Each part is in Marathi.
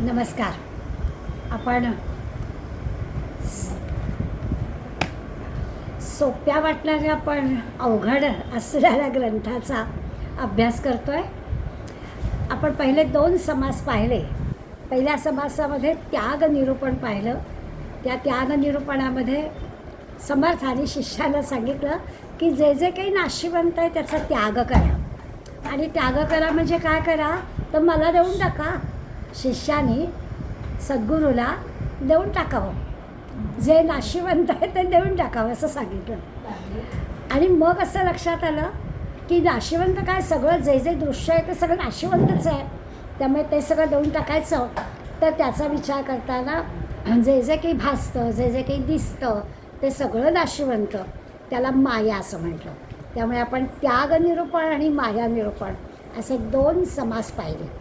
नमस्कार. आपण सोप्या वाटणाऱ्या पण अवघड असलेल्या ग्रंथाचा अभ्यास करतोय. आपण पहिले 2 समास पाहिले. पहिल्या समासामध्ये त्याग निरूपण पाहिलं. त्या त्याग निरूपणामध्ये समर्थाने शिष्याला सांगितलं की जे जे काही नाशिवंत आहे त्याचा त्याग करा. आणि त्याग करा म्हणजे काय करा, तर मला देऊन टाका. शिष्याने सद्गुरूला देऊन टाकावं, जे नाशिवंत आहे ते देऊन टाकावं असं सांगितलं. आणि मग असं लक्षात आलं की नाशिवंत काय, सगळं जे जे दृश्य आहे ते सगळं नाशिवंतच आहे, त्यामुळे ते सगळं देऊन टाकायचं. तर त्याचा विचार करताना जे जे काही भासतं, जे जे काही दिसतं ते सगळं नाशिवंत, त्याला माया असं म्हटलं. त्यामुळे आपण त्याग निरूपण आणि माया निरूपण असे 2 समास पाहिले.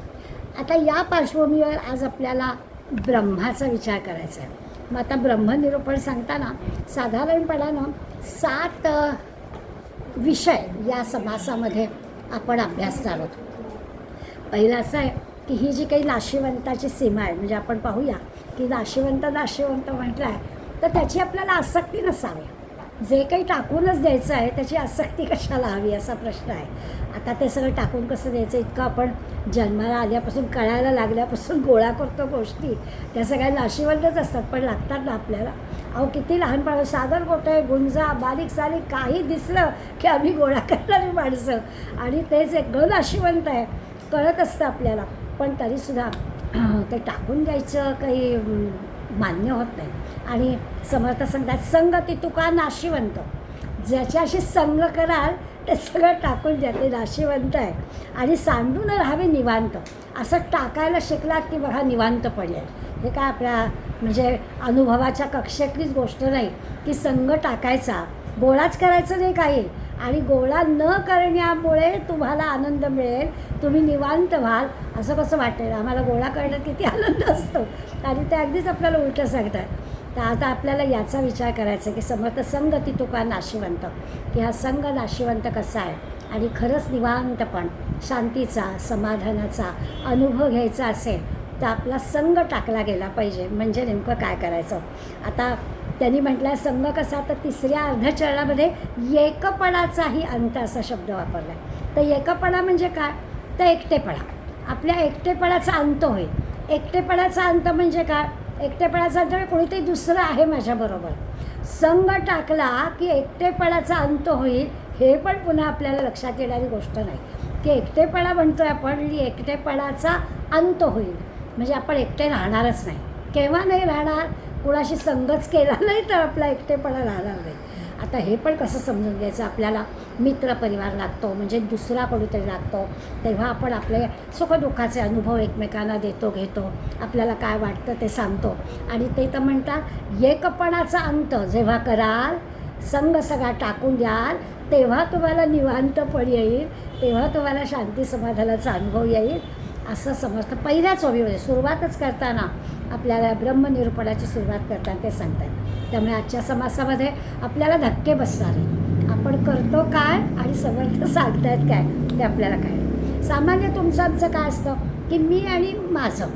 आता या पार्श्वभूमीवर आज आपल्याला ब्रह्माचा विचार करायचा आहे. मग आता ब्रह्मनिरूपण सांगताना साधारणपणानं 7 विषय या समासामध्ये आपण अभ्यासणार आहोत. पहिलं असं आहे की ही जी काही नाशिवंताची सीमा आहे, म्हणजे आपण पाहूया की नाशिवंत म्हटलं आहे तर त्याची आपल्याला आसक्ती नसावी. जे काही टाकूनच द्यायचं आहे त्याची आसक्ती कशाला हवी असा प्रश्न आहे. आता ते सगळं टाकून कसं द्यायचं, इतकं आपण जन्माला आल्यापासून कळायला लागल्यापासून गोळा करतो गोष्टी, त्या सगळ्या नाशिवंतच असतात, पण लागतात ना आपल्याला. अहो किती लहानपण, सागर गोटे गुंजा बारीक सारीक काही दिसलं की आम्ही गोळा करणारी माणसं, आणि ते सगळं नाशिवंत आहे कळत असतं आपल्याला, पण तरीसुद्धा ते टाकून द्यायचं काही मान्य होत नाही. आणि समर्थ सांगतात संगती तुका नाशिवंत, ज्याच्याशी संग कराल ते सगळं टाकून द्या, ते नाशिवंत आहे. आणि सांडून राहावे निवांत, असं टाकायला शिकलात की बघा निवांत पडेल. हे काय आपल्या म्हणजे अनुभवाच्या कक्षेतलीच गोष्ट नाही की संग टाकायचा, गोळाच करायचं नाही काही, आणि गोळा न करण्यामुळे तुम्हाला आनंद मिळेल, तुम्ही निवांत व्हाल. असं कसं वाटेल, आम्हाला गोळा करण्यात किती आनंद असतो, आणि ते अगदीच आपल्याला उलटं सांगतात. तर आता आपल्याला याचा विचार करायचा की समर्थ संगती तुका नाशिवंत, की हा संग नाशिवंत कसा आहे. आणि खरंच निवांतपण, शांतीचा, समाधानाचा अनुभव घ्यायचा असेल तर आपला संग टाकला गेला पाहिजे. म्हणजे नेमकं काय करायचं. आता त्यांनी म्हटलं आहे संग कसा, तर 3ऱ्या अर्धचरणामध्ये एकपणाचाही अंत असा शब्द वापरला आहे. तर एकपणा म्हणजे काय, तर एकटेपणा, आपल्या एकटेपणाचा अंत होईल. एकटेपणाचा अंत म्हणजे काय, एकटेपणाचा अंत कोणीतरी दुसरं आहे माझ्याबरोबर. संग टाकला की एकटेपणाचा अंत होईल, हे पण पुन्हा आपल्याला लक्षात येणारी गोष्ट नाही की एकटेपणा म्हणतोय आपण, आणि एकटेपणाचा अंत होईल म्हणजे आपण एकटे राहणारच नाही. केव्हा नाही राहणार, कुणाशी संगच केला नाही तर आपला एकटेपणा राहणार नाही. आता हे पण कसं समजून घ्यायचं, आपल्याला मित्रपरिवार लागतो, म्हणजे दुसरा कोणीतरी लागतो, तेव्हा आपण आपले सुखदुःखाचे अनुभव एकमेकांना देतो, घेतो, आपल्याला काय वाटतं ते सांगतो. आणि ते तर म्हणतात एकपणाचा अंत जेव्हा कराल, संग सगळा टाकून द्याल, तेव्हा तुम्हाला निवांतपण येईल, तेव्हा तुम्हाला शांती समाधानाचा अनुभव येईल, असं समजतं. पहिल्याच ओळीमध्ये सुरुवातच करताना आपल्याला ब्रह्मनिरूपणाची सुरुवात करताना ते सांगतात. त्यामुळे आजच्या समासामध्ये आपल्याला धक्के बसणार आहेत. आपण करतो काय आणि समर्थ सांगतायत काय ते आपल्याला काय. सामान्य तुमचं आमचं काय असतं की मी आणि माझं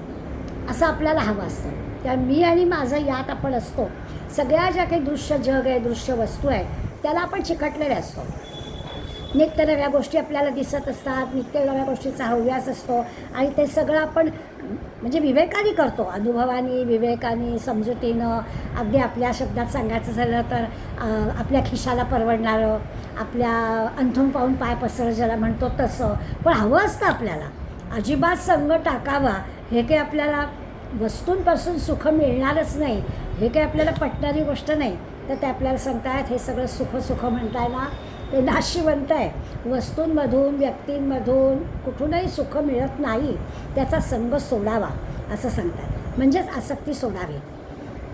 असं आपल्याला हवं असतं. त्या मी आणि माझं यात आपण असतो. सगळ्या ज्या काही दृश्य जग आहे, दृश्य वस्तू आहे, त्याला आपण चिकटलेले असतो. नित्य नव्या गोष्टी आपल्याला दिसत असतात, नित्य नव्या गोष्टीचा हव्यास असतो, आणि ते सगळं आपण म्हणजे विवेकाने करतो, अनुभवाने, विवेकाने, समजुतीनं. अगदी आपल्या शब्दात सांगायचं झालं तर आपल्या खिशाला परवडणारं, आपल्या अंथरूण पाहून पाय पसर ज्याला म्हणतो तसं, पण हवं असतं आपल्याला. अजिबात संग टाकावा हे काही आपल्याला वस्तूंपासून सुख मिळणारच नाही, हे काही आपल्याला पटणारी गोष्ट नाही. तर ते आपल्याला सांगतायत हे सगळं सुख म्हणताय ना, ते नाशिवंत आहे. वस्तूंमधून, व्यक्तींमधून कुठूनही सुख मिळत नाही, त्याचा संग सोडावा असं सांगतात. म्हणजेच आसक्ती सोडावी.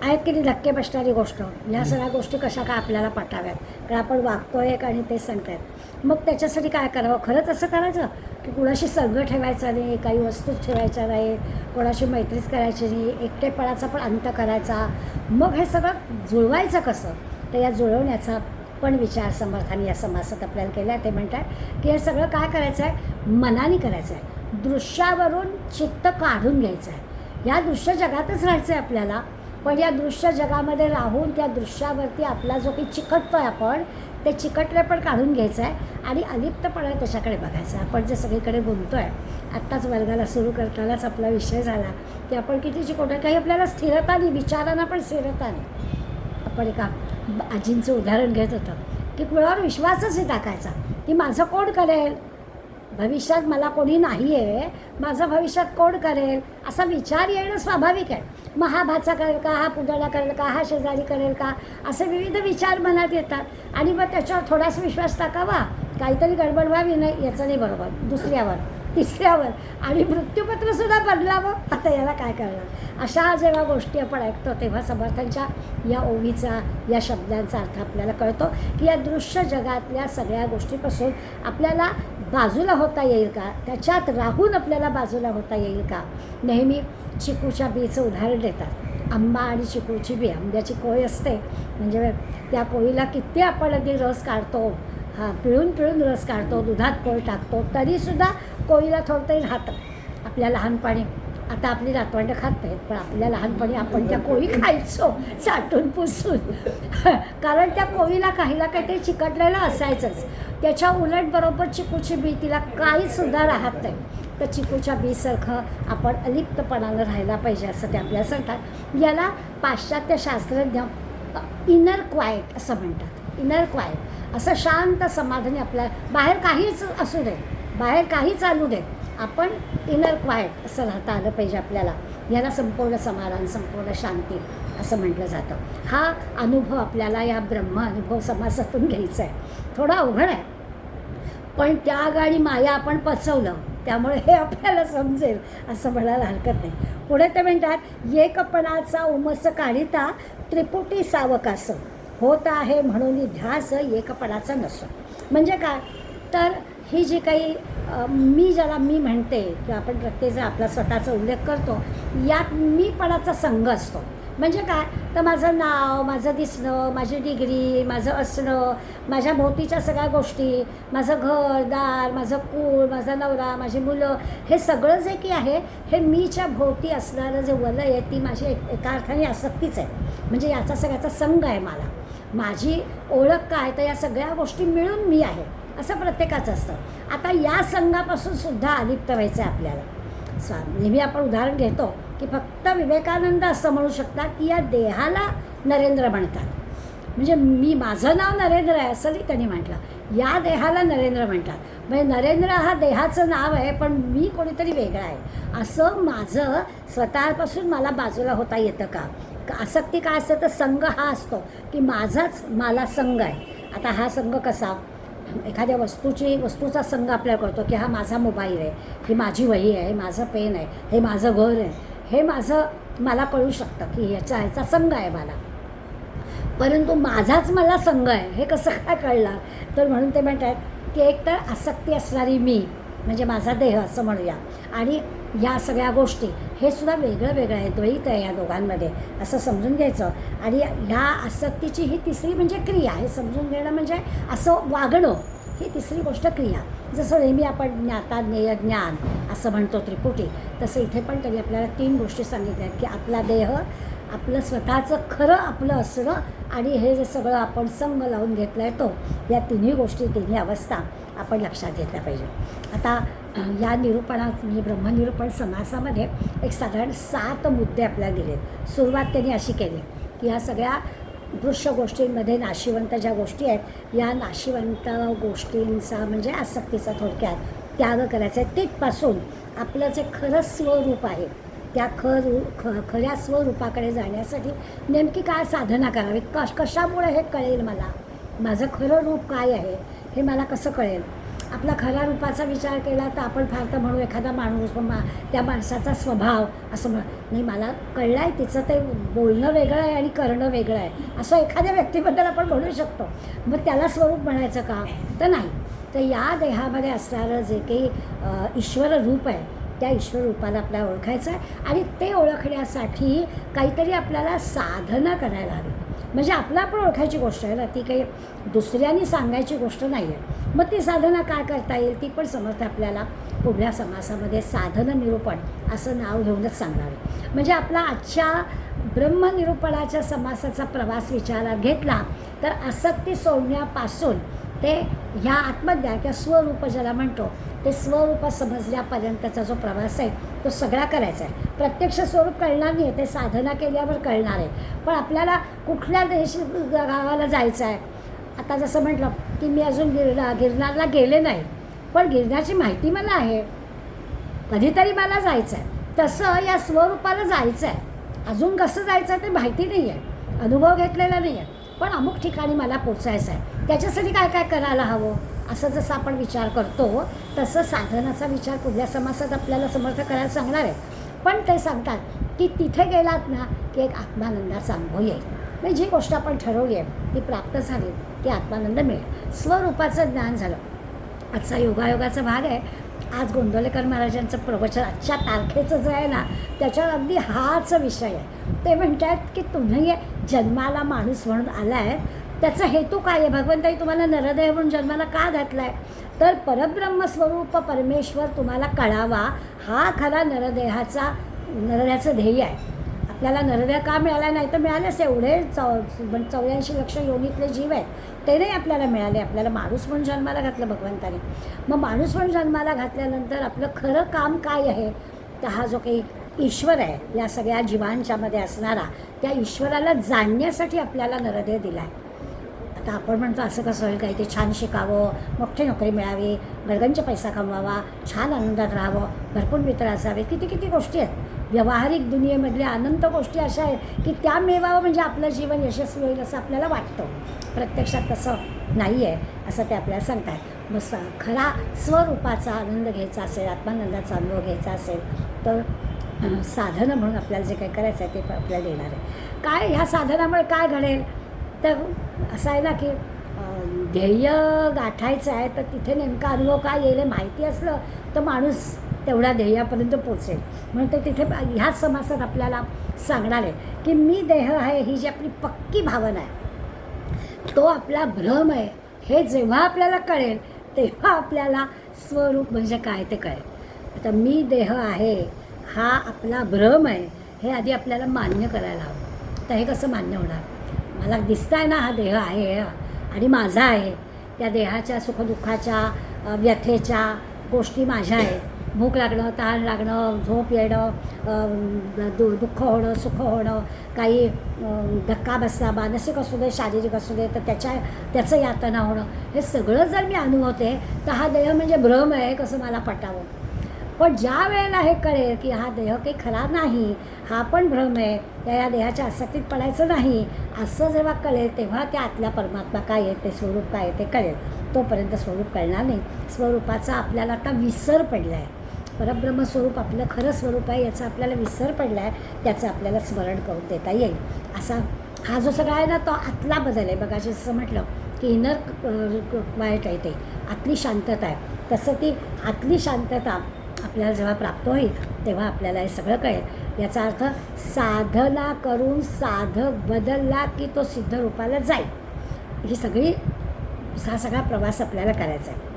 आहेत की नाही धक्के बसणारी गोष्ट, ह्या सगळ्या गोष्टी कशा काय आपल्याला पटाव्यात, कारण आपण वागतो एक आणि ते सांगतायत. मग त्याच्यासाठी काय करावं, खरंच असं करायचं की कुणाशी संग ठेवायचा नाही, काही वस्तूच ठेवायच्या नाही, कोणाशी मैत्रीच करायची नाही, एकटेपणाचा पण अंत करायचा. मग हे सगळं जुळवायचं कसं, तर या जुळवण्याचा पण विचार समर्थाने या समासात आपल्याला केला आहे. ते म्हणतात की हे सगळं काय करायचं आहे, मनाने करायचं आहे. दृश्यावरून चित्त काढून घ्यायचं आहे. ह्या दृश्य जगातच राहायचं आहे आपल्याला, पण या दृश्य जगामध्ये राहून त्या दृश्यावरती आपला जो काही चिकटतो आहे आपण, ते चिकटले पण काढून घ्यायचं आहे आणि अलिप्तपणे त्याच्याकडे बघायचं आहे. आपण जे सगळीकडे बोलतो आहे, आत्ताच वर्गाला सुरू करतानाच आपला विषय झाला की आपण किती चिकटतो, काही आपल्याला स्थिरता नाही, विचारांना पण स्थिरता नाही. आपण एका आजींचं उदाहरण घेत होतं की कुणावर विश्वासच नाही टाकायचा की माझं कोण करेल, भविष्यात मला कोणी नाही आहे, माझं भविष्यात कोण करेल असा विचार येणं स्वाभाविक आहे. मग हा भाचा करेल का, हा पुतळा करेल का, हा शेजारी करेल का, असे विविध विचार मनात येतात आणि मग त्याच्यावर थोडासा विश्वास टाकावा, काहीतरी गडबड व्हावी, नाही याचं नाही बरोबर, दुसऱ्यावर तिसऱ्यावर, आणि मृत्यूपत्रसुद्धा बदलावं, आता याला काय करणार. अशा जेव्हा गोष्टी आपण ऐकतो तेव्हा समर्थांच्या या ओवीचा, या शब्दांचा अर्थ आपल्याला कळतो की या दृश्य जगातल्या सगळ्या गोष्टीपासून आपल्याला बाजूला होता येईल का, त्याच्यात राहून आपल्याला बाजूला होता येईल का. नेहमी चिकूच्या बीचं उदाहरण देतात. आंबा आणि चिकूची बी, आंब्याची कोय असते, म्हणजे त्या कोळीला किती आपण अगदी रस काढतो, पिळून पिळून रस काढतो, दुधात कोळ टाकतो, तरीसुद्धा कोळीला थोडं तरी राहतं. आपल्या लहानपणी, आता आपली नातवंड खात नाहीत, पण आपल्या लहानपणी आपण त्या कोळी खायचो चाटून पुसून कारण त्या कोळीला काहीला काहीतरी चिकटलेलं असायचंच. त्याच्या उलट बरोबर चिकूची बी, तिला काहीसुद्धा राहत नाही. तर चिकूच्या बीसारखं आपण अलिप्तपणानं राहायला पाहिजे असं ते आपल्याला सांगतात. याला पाश्चात्य शास्त्रज्ञ इनर क्वायट असं म्हणतात. इनर क्वायट असं शांत समाधानी, आपल्या बाहेर काहीच असू दे, बाहेर काही चालू दे, आपण इनर क्वायट असं राहता आलं पाहिजे आपल्याला. याला संपूर्ण समाधान, संपूर्ण शांती असं म्हटलं जातं. हा अनुभव आपल्याला या ब्रह्म अनुभव समासातून घ्यायचा आहे. थोडा अवघड आहे, पण त्याग आणि माया आपण पचवलं त्यामुळे हे आपल्याला समजेल असं म्हणायला हरकत नाही. पुढे ते म्हणतात, एकपणाचा उमस काढिता त्रिपुटी सावकास, होत आहे म्हणून ध्यास एकपणाचा नसो. म्हणजे काय तर ही जी काही ज्याला मी म्हणते की आपण प्रत्येकजण आपला स्वतःचा उल्लेख करतो, यात मीपणाचा संघ असतो. म्हणजे काय तर माझं नाव, माझं दिसणं, माझी डिग्री, माझं असणं, माझ्या भोवतीच्या सगळ्या गोष्टी, माझं घरदार, माझं कुळ, माझा नवरा, माझी मुलं, हे सगळं जे की आहे हे मीच्या भोवती असणारं जे वलय आहे ती माझी एका अर्थाने आसक्तीच आहे. म्हणजे याचा सगळ्याचा संघ आहे मला. माझी ओळख काय तर या सगळ्या गोष्टी मिळून मी आहे असं प्रत्येकाचं असतं. आता या संघापासून सुद्धा अलिप्त व्हायचं आहे आपल्याला. नेहमी आपण उदाहरण घेतो की फक्त विवेकानंद असं म्हणू शकतात की या देहाला नरेंद्र म्हणतात. म्हणजे माझं नाव नरेंद्र आहे असं नाही त्यांनी म्हटलं, या देहाला नरेंद्र म्हणतात. म्हणजे नरेंद्र हा देहाचं नाव आहे, पण मी कोणीतरी वेगळं आहे असं माझं स्वतःपासून मला बाजूला होता येतं का. आसक्ती काय असतं तर संघ हा असतो की माझाच मला संघ आहे. आता हा संघ कसा, एखाद्या वस्तूचा संघ आपल्याला कळतो की हा माझा मोबाईल आहे, ही माझी वही आहे, माझं पेन आहे, हे माझं घर आहे, हे मला कळू शकतं की ह्याचा संघ आहे मला. परंतु माझाच मला संघ आहे हे कसं काय कळलं तर म्हणून ते म्हणतात की एक तर आसक्ती असणारी मी म्हणजे माझा देह असं म्हणूया, आणि या सगळ्या गोष्टी हे सुद्धा वेगळं वेगळं आहे, द्वैत आहे या दोघांमध्ये असं समजून घ्यायचं. आणि ह्या आसक्तीची ही तिसरी म्हणजे क्रिया, हे समजून घेणं म्हणजे असं वागणं, ही तिसरी गोष्ट क्रिया. जसं नेहमी आपण ज्ञाता ज्ञेय ज्ञान असं म्हणतो त्रिपुटी, तसं इथे पण त्यांनी आपल्याला 3 गोष्टी सांगितल्या आहेत की आपला देह, आपलं स्वतःचं खरं आपलं असणं, आणि हे जे सगळं आपण संग लावून घेतलं आहे तो, या तिन्ही गोष्टी, तिन्ही अवस्था आपण लक्षात घेतल्या पाहिजे. आता या निरूपणात म्हणजे ब्रह्मनिरूपण समासामध्ये एक साधारण 7 मुद्दे आपल्याला दिलेत. सुरुवात त्यांनी अशी केली की ह्या सगळ्या दृश्य गोष्टींमध्ये नाशिवंत ज्या गोष्टी आहेत, या नाशिवंत गोष्टींचा म्हणजे आसक्तीचा थोडक्यात त्याग करायचा आहे. तिथपासून आपलं जे खरं स्वरूप आहे त्या खऱ्या स्वरूपाकडे जाण्यासाठी नेमकी काय साधना करावी, कशामुळे हे कळेल मला, माझं खरं रूप काय आहे हे मला कसं कळेल. आपला खऱ्या रूपाचा विचार केला तर आपण फार तर म्हणू एखादा माणूस, त्या माणसाचा स्वभाव असं नाही, मला कळलं आहे तिचं ते बोलणं वेगळं आहे आणि करणं वेगळं आहे असं एखाद्या व्यक्तीबद्दल आपण म्हणू शकतो. मग त्याला स्वरूप म्हणायचं का तर नाही. तर या देहामध्ये असणारं जे काही ईश्वर रूप आहे त्या ईश्वर रूपाला आपल्याला ओळखायचं आहे, आणि ते ओळखण्यासाठी काहीतरी आपल्याला साधना करायला हवी. म्हणजे आपलं आपण ओळखायची गोष्ट आहे ना, ती काही दुसऱ्यांनी सांगायची गोष्ट नाही आहे. मग ती साधना काय करता येईल ती पण समर्थ आपल्याला पुढल्या समासामध्ये साधन निरूपण असं नाव घेऊनच सांगणार आहे. म्हणजे आपला आजच्या ब्रह्मनिरूपणाच्या समासाचा प्रवास विचारात घेतला तर आसक्ती सोडण्यापासून ते ह्या आत्मज्ञान किंवा स्वरूप ज्याला म्हणतो ते स्वरूप समजल्यापर्यंतचा जो प्रवास आहे तो सगळा करायचा आहे. प्रत्यक्ष स्वरूप कळणार नाही आहे, ते साधना केल्यावर कळणार आहे. पण आपल्याला कुठल्या गावाला जायचं आहे, आता जसं म्हटलं की मी अजून गिरनारला गेले नाही, पण गिरनारची माहिती मला आहे, कधीतरी मला जायचं आहे. तसं या स्वरूपाला जायचं आहे, अजून कसं जायचं आहे ते माहिती नाही आहे, अनुभव घेतलेला नाही आहे, पण अमुक ठिकाणी मला पोचायचं आहे. त्याच्यासाठी काय काय करायला हवं असं जसं आपण विचार करतो तसं साधनाचा विचार पुढल्या समासात आपल्याला समर्थ करायला सांगणार आहे. पण ते सांगतात की तिथे गेलात ना की एक आत्मानंदाचा अनुभव येईल. म्हणजे जी गोष्ट आपण ठरवली आहे ती प्राप्त झाली की आत्मानंद मिळेल, स्वरूपाचं ज्ञान झालं. आजचा योगायोगाचा भाग आहे. आज गोंदवलेकर महाराजांचं प्रवचन आजच्या तारखेचं जे आहे ना त्याच्यावर अगदी हाच विषय आहे. ते म्हणतात की तुम्ही जन्माला माणूस म्हणून आला आहे, त्याचा हेतू काय आहे, भगवंताई तुम्हाला नरदेह म्हणून जन्माला का घातला आहे, तर परब्रह्मस्वरूप परमेश्वर तुम्हाला कळावा हा खरा नरदेहाचं ध्येय आहे. आपल्याला नरदेह का मिळाला नाही तर मिळालेच एवढे 84 लक्ष योनीतले जीव आहेत ते नाही आपल्याला मिळाले. आपल्याला माणूस म्हणून जन्माला घातलं भगवंताने. मग माणूस म्हणून जन्माला घातल्यानंतर आपलं खरं काम काय आहे, तर हा जो काही ईश्वर आहे या सगळ्या जीवांच्यामध्ये असणारा त्या ईश्वराला जाणण्यासाठी आपल्याला नरदेह दिला आहे. आता आपण म्हणतो असं कसं होईल, काही ते छान शिकावं, मोठी नोकरी मिळावी, गणगंज पैसा कमवावा, छान आनंदात राहावं, भरपूर मित्र असावे, किती किती गोष्टी आहेत. व्यावहारिक दुनियेमधल्या अनंत गोष्टी अशा आहेत की त्या मिळवावं म्हणजे आपलं जीवन यशस्वी होईल असं आपल्याला वाटतं. प्रत्यक्षात तसं नाही आहे असं ते आपल्याला सांगतात. मग खरा स्वरूपाचा आनंद घ्यायचा असेल, आत्मानंदाचा अनुभव घ्यायचा असेल तर साधनं म्हणून आपल्याला जे काही करायचं आहे ते आपल्याला देणार आहे. काय ह्या साधनामुळे काय घडेल, तर असं आहे ना की ध्येय गाठायचं आहे तर तिथे नेमका अनुभव काय येईल माहिती असलं तर माणूस तेवढ्या ध्येयापर्यंत पोचेल. म्हणून ते तिथे ह्याच समासात आपल्याला सांगणार आहे की मी देह आहे ही जी आपली पक्की भावना आहे तो आपला भ्रम आहे. हे जेव्हा आपल्याला कळेल तेव्हा आपल्याला स्वरूप म्हणजे काय ते कळेल. आता मी देह आहे हा आपला भ्रम आहे हे आधी आपल्याला मान्य करायला हवं. तर हे कसं मान्य होणार, मला दिसतं आहे ना हा देह आहे आणि माझा आहे, त्या देहाच्या सुखदुःखाच्या व्यथेच्या गोष्टी माझ्या आहेत. भूक लागणं, तहान लागणं, झोप येणं, दुःख होणं, सुख होणं, काही धक्का बसला मानसिक असू दे शारीरिक असू दे तर त्याचं यातना होणं, हे सगळं जर मी अनुभवते तर हा देह म्हणजे भ्रम आहे कसं मला पटावं. पण ज्या वेळेला हे कळेल की हा देह काही खरा नाही, हा पण भ्रम आहे, या देहाच्या आसक्तीत पडायचं नाही असं जेव्हा कळेल तेव्हा त्या आतल्या परमात्मा काय आहे ते स्वरूप काय आहे ते कळेल. तोपर्यंत स्वरूप कळणार नाही. स्वरूपाचा आपल्याला आता विसर पडला आहे. परब्रह्मस्वरूप आपलं खरं स्वरूप आहे याचा आपल्याला विसर पडला आहे, त्याचं आपल्याला स्मरण करून देता येईल. असा हा जो सगळा आहे ना तो आतला बदल आहे. बघा जसं म्हटलं की इनर क्वायट आहे, ते आतली शांतता आहे. तसं ती आतली शांतता आपल्याला जेव्हा प्राप्त होईल तेव्हा आपल्याला हे सगळं कळेल. याचा अर्थ साधना करून साधक बदलला की तो सिद्ध रूपाला जाईल. ही हा सगळा प्रवास आपल्याला करायचा आहे.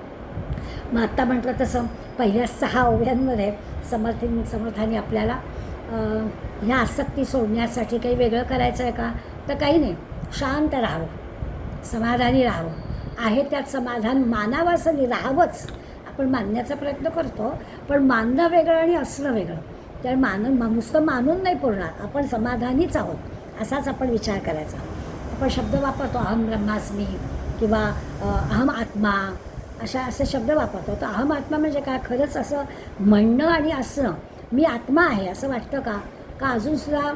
मग आत्ता म्हटलं तसं पहिल्या 6 ओव्यांमध्ये समर्थांनी आपल्याला ह्या आसक्ती सोडण्यासाठी काही वेगळं करायचं आहे का, तर काही नाही. शांत राहावं, समाधानी राहावं, आहे त्यात समाधान मानावं असं नाही, राहावंच. आपण मानण्याचा प्रयत्न करतो पण मानणं वेगळं आणि असणं वेगळं. तर नुसतं मानून नाही पुरणार, आपण समाधानीच आहोत असाच आपण विचार करायचा. आपण शब्द वापरतो अहम ब्रह्मास्मी किंवा अहम आत्मा असे शब्द वापरतो. तर अहम आत्मा म्हणजे काय, खरंच असं म्हणणं आणि असणं मी आत्मा आहे असं वाटतं का अजूनसुद्धा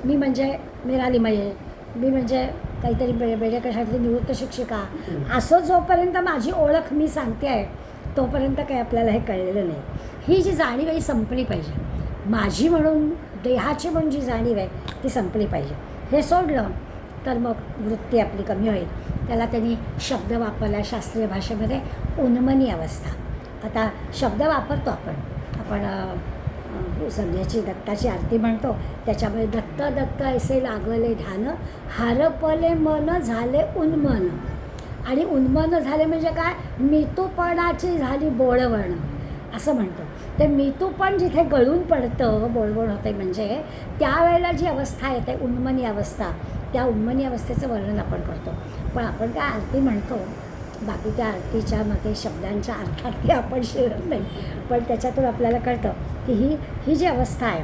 मी म्हणजे मिरालीमय, मी म्हणजे काहीतरी बेडेकशातली निवृत्त शिक्षिका असं जोपर्यंत माझी ओळख मी सांगते आहे तोपर्यंत काही आपल्याला हे कळलेलं नाही. ही जी जाणीव आहे ही संपली पाहिजे. माझी म्हणून देहाची म्हणून जी जाणीव आहे ती संपली पाहिजे. हे सोडलं तर मग वृत्ती आपली कमी होईल. त्याला त्यांनी शब्द वापरला शास्त्रीय भाषेमध्ये उन्मनी अवस्था. आता शब्द वापरतो आपण संध्याची दत्ताची आरती म्हणतो त्याच्यामध्ये दत्त दत्त ऐसे लागले ध्यान हारपले मन झाले उन्मन. आणि उन्मन झाले म्हणजे काय, मितूपणाची झाली बोळवण. असं म्हणतो. ते मी तू पण जिथे गळून पडतं, बोळबोळ होते, म्हणजे त्यावेळेला जी अवस्था येते उन्मनी अवस्था, त्या उन्मनी अवस्थेचं वर्णन आपण करतो. पण आपण काय आरती म्हणतो, बाकी त्या आरतीच्या मध्ये शब्दांच्या अर्थात आपण शिरत नाही, पण त्याच्यातून आपल्याला कळतं की ही जी अवस्था आहे,